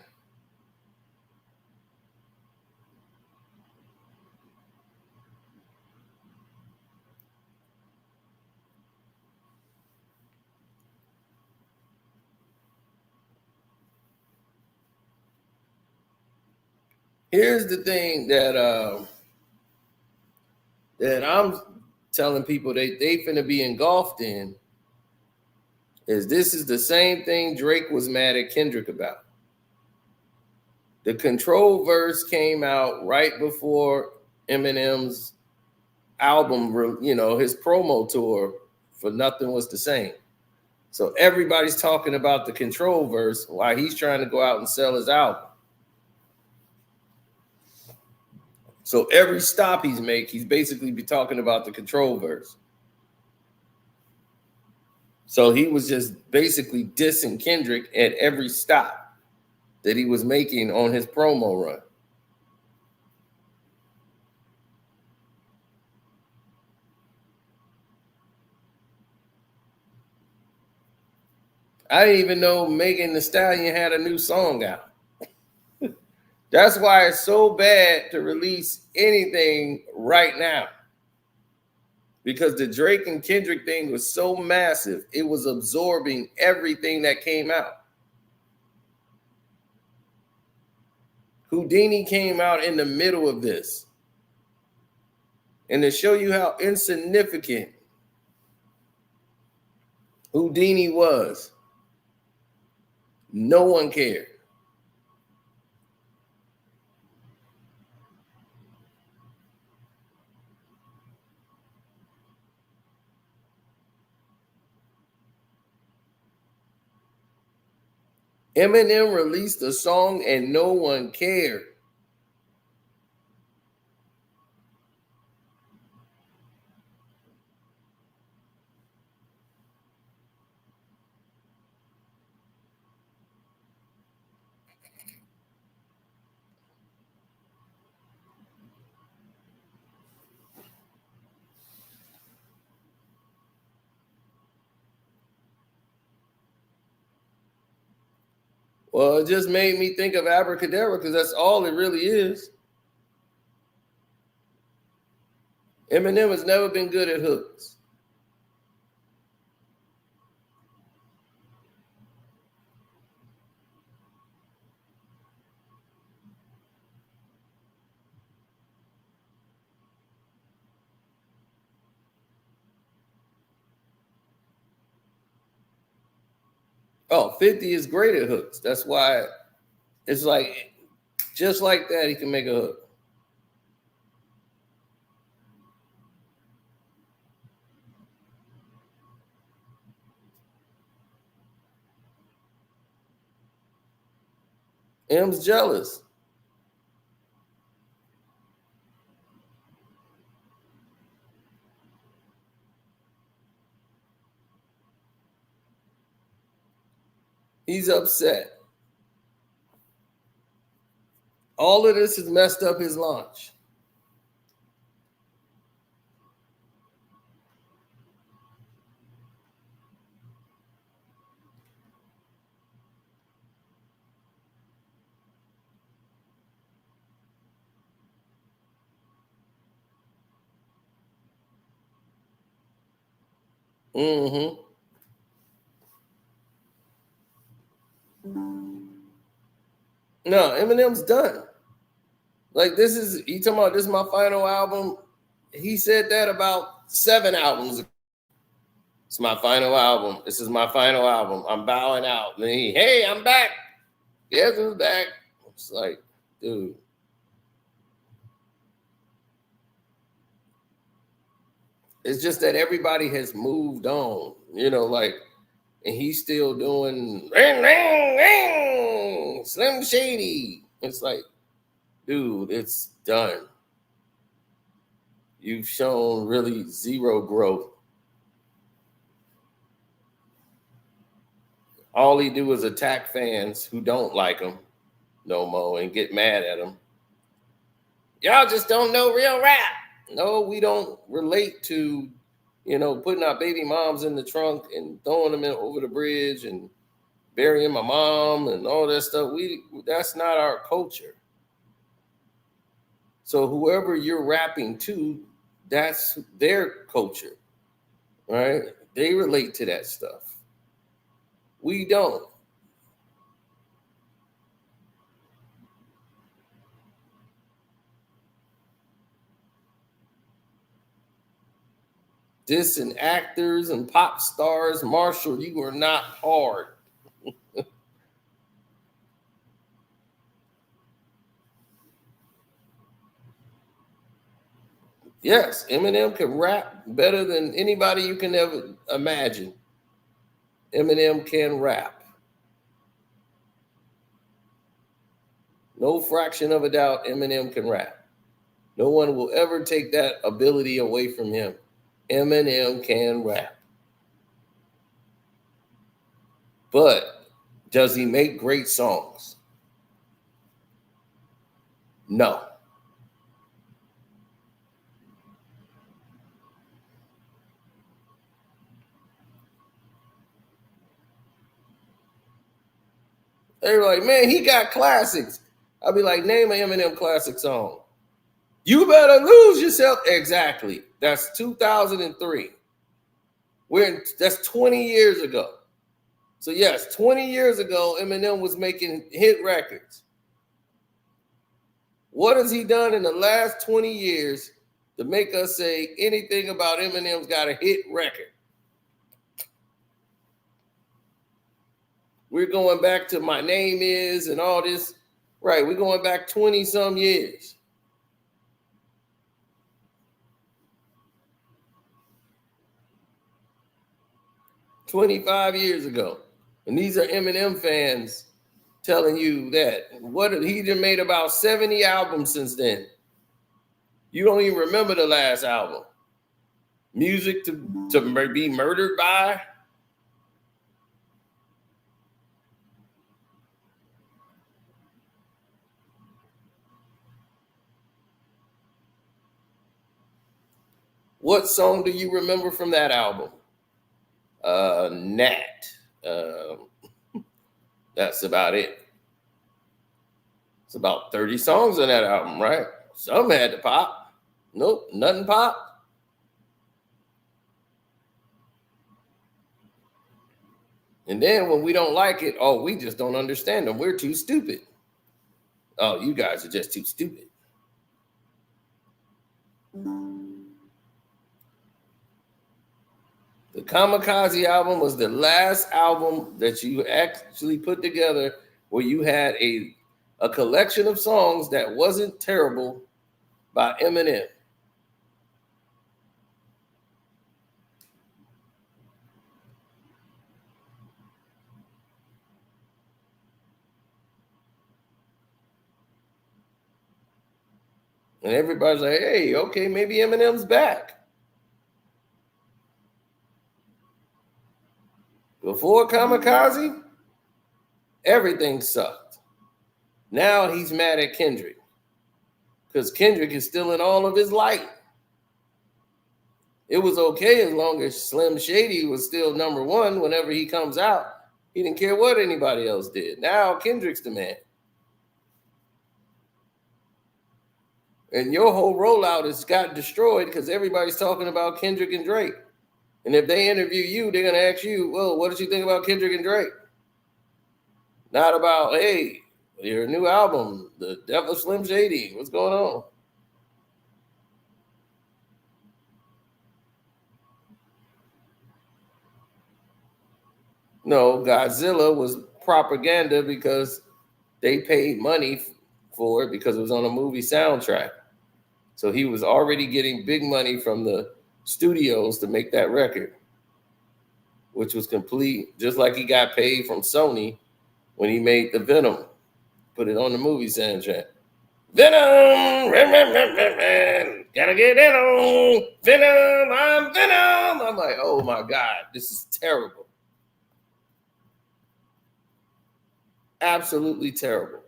Speaker 1: Here's the thing that I'm telling people they finna be engulfed in is this is the same thing Drake was mad at Kendrick about. The Control verse came out right before Eminem's album, his promo tour for Nothing Was the Same. So everybody's talking about the Control verse while he's trying to go out and sell his album. So every stop he's basically be talking about the Control verse. So he was just basically dissing Kendrick at every stop that he was making on his promo run. I didn't even know Megan Thee Stallion had a new song out. That's why it's so bad to release anything right now. Because the Drake and Kendrick thing was so massive, it was absorbing everything that came out. Houdini came out in the middle of this. And to show you how insignificant Houdini was, no one cared. Eminem released a song and no one cared. Well, it just made me think of Abracadabra because that's all it really is. Eminem has never been good at hooks. Oh, 50 is great at hooks. That's why it's like, just like that, he can make a hook. M's jealous. He's upset. All of this has messed up his launch. Mm-hmm. No, Eminem's done. Like, he talking about this is my final album. He said that about 7 albums ago. It's my final album. This is my final album. I'm bowing out. And then hey, I'm back. Guess who's back? It's like, dude. It's just that everybody has moved on, like, and he's still doing ring, ring, ring, Slim Shady. It's like, dude, it's done. You've shown really zero growth. All he do is attack fans who don't like him no more and get mad at him. Y'all just don't know real rap. No, we don't relate to, putting our baby moms in the trunk and throwing them over the bridge and burying my mom and all that stuff. That's not our culture. So whoever you're rapping to, that's their culture, right? They relate to that stuff. We don't. Dissing actors and pop stars, Marshall, you are not hard. Yes, Eminem can rap better than anybody you can ever imagine. Eminem can rap. No fraction of a doubt, Eminem can rap. No one will ever take that ability away from him. Eminem can rap. But does he make great songs? No. They were like, man, he got classics. I'd be like, name an Eminem classic song. You better lose yourself. Exactly. That's 2003. That's 20 years ago. So yes, 20 years ago, Eminem was making hit records. What has he done in the last 20 years to make us say anything about Eminem's got a hit record? We're going back to My Name Is and all this. Right, we're going back 20 some years. $25 years ago. And these are Eminem fans telling you that. He done made about 70 albums since then. You don't even remember the last album. Music to be murdered by. What song do you remember from that album? Nat. That's about it. It's about 30 songs on that album, right? Some had to pop. Nope, nothing popped. And then when we don't like it, oh, we just don't understand them. We're too stupid. Oh, you guys are just too stupid. The Kamikaze album was the last album that you actually put together where you had a collection of songs that wasn't terrible by Eminem. And everybody's like, hey, okay, maybe Eminem's back. Before Kamikaze, everything sucked. Now he's mad at Kendrick because Kendrick is still in all of his light. It was okay as long as Slim Shady was still number one whenever he comes out. He didn't care what anybody else did. Now Kendrick's the man. And your whole rollout has got destroyed because everybody's talking about Kendrick and Drake. And if they interview you, they're going to ask you, well, what did you think about Kendrick and Drake? Not about, hey, your new album, The Death of Slim Shady. What's going on? No, Godzilla was propaganda because they paid money for it because it was on a movie soundtrack. So he was already getting big money from the studios to make that record, which was complete, just like he got paid from Sony when he made the Venom, put it on the movie soundtrack. Venom, gotta get in on Venom, I'm Venom. I'm like, oh my God, this is terrible. Absolutely terrible.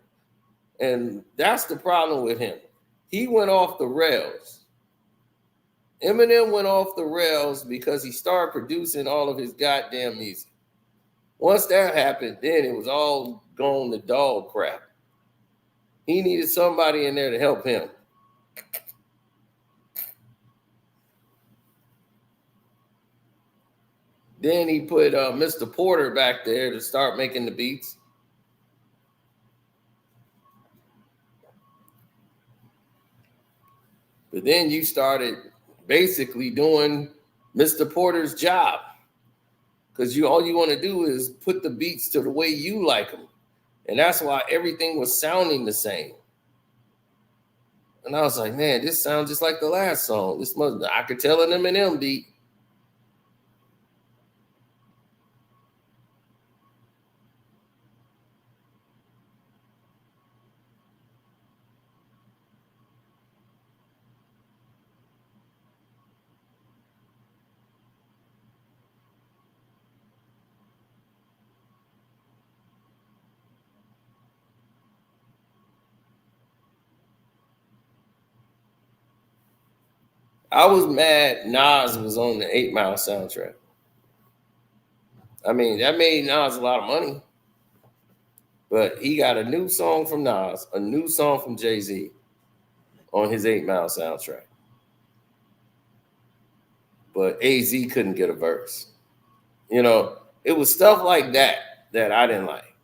Speaker 1: And that's the problem with him. He went off the rails. Eminem went off the rails because he started producing all of his goddamn music. Once that happened, then it was all gone to dog crap. He needed somebody in there to help him. Then he put Mr. Porter back there to start making the beats. But then you started basically doing Mr. Porter's job because all you want to do is put the beats to the way you like them. And that's why everything was sounding the same. And I was like, man, this sounds just like the last song. I could tell an Eminem beat. I was mad Nas was on the 8 Mile soundtrack. I mean, that made Nas a lot of money. But he got a new song from Nas, a new song from Jay-Z on his 8 Mile soundtrack. But AZ couldn't get a verse. You know, it was stuff like that that I didn't like.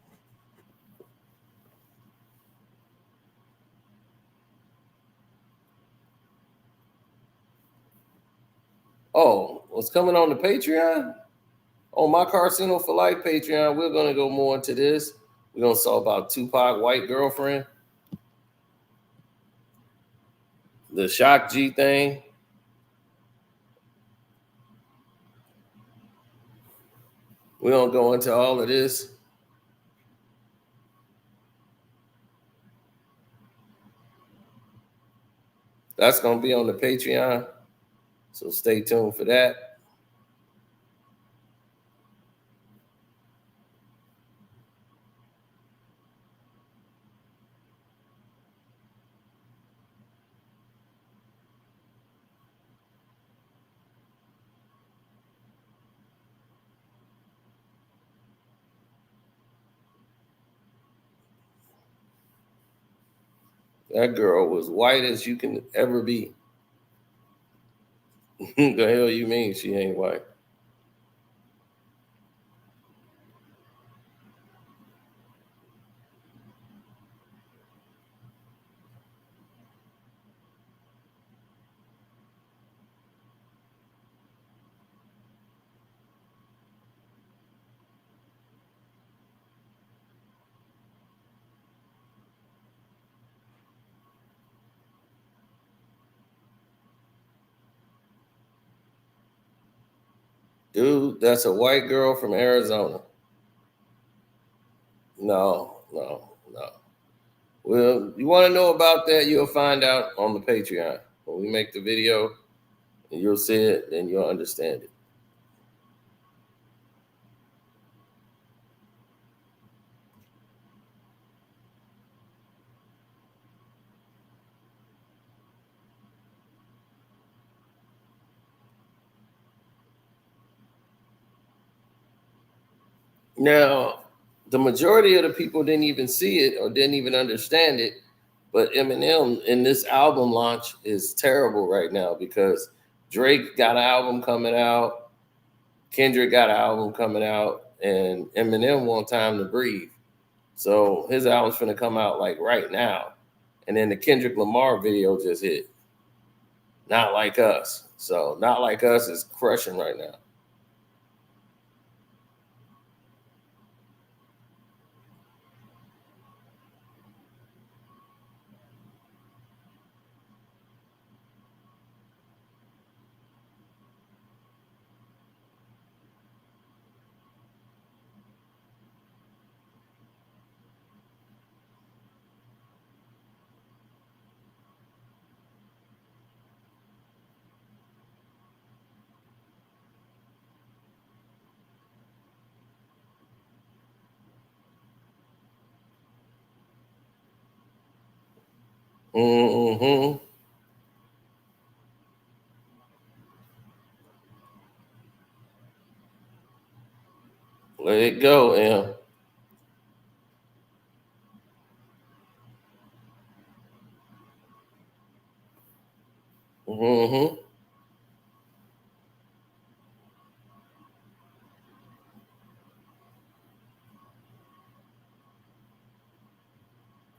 Speaker 1: Oh, what's coming on the Patreon? On my Carcino for Life Patreon, we're going to go more into this. We're going to talk about Tupac, White Girlfriend, the Shock G thing. We're going to go into all of this. That's going to be on the Patreon. So stay tuned for that. That girl was white as you can ever be. The hell you mean she ain't white? Dude, that's a white girl from Arizona. No. Well, you want to know about that, you'll find out on the Patreon. When we make the video and you'll see it, then you'll understand it. Now, the majority of the people didn't even see it or didn't even understand it. But Eminem in this album launch is terrible right now because Drake got an album coming out, Kendrick got an album coming out, and Eminem want time to breathe. So his album's finna come out like right now. And then the Kendrick Lamar video just hit. Not Like Us. So Not Like Us is crushing right now. Mm-hmm. Let it go, Em. Mm-hmm.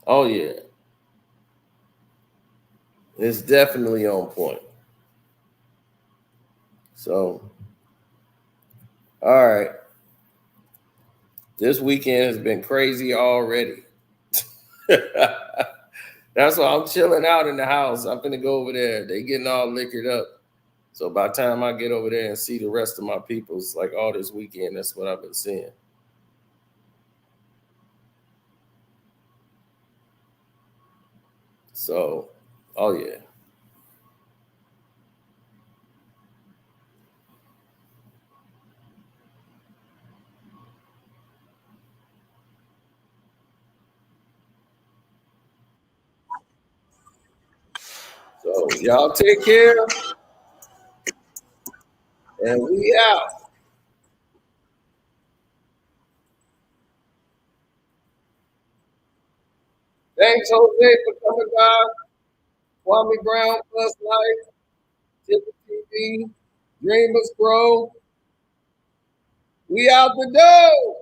Speaker 1: Oh yeah. It's definitely on point. So, all right. This weekend has been crazy already. That's why I'm chilling out in the house. I'm gonna go over there. They getting all liquored up. So by the time I get over there and see the rest of my peoples, like all this weekend, that's what I've been seeing. So, oh yeah. So y'all take care, and we out. Thanks, Jose, for coming by. Kwame Brown Plus Life, Tippet TV, Dreamers Grow. We out the door.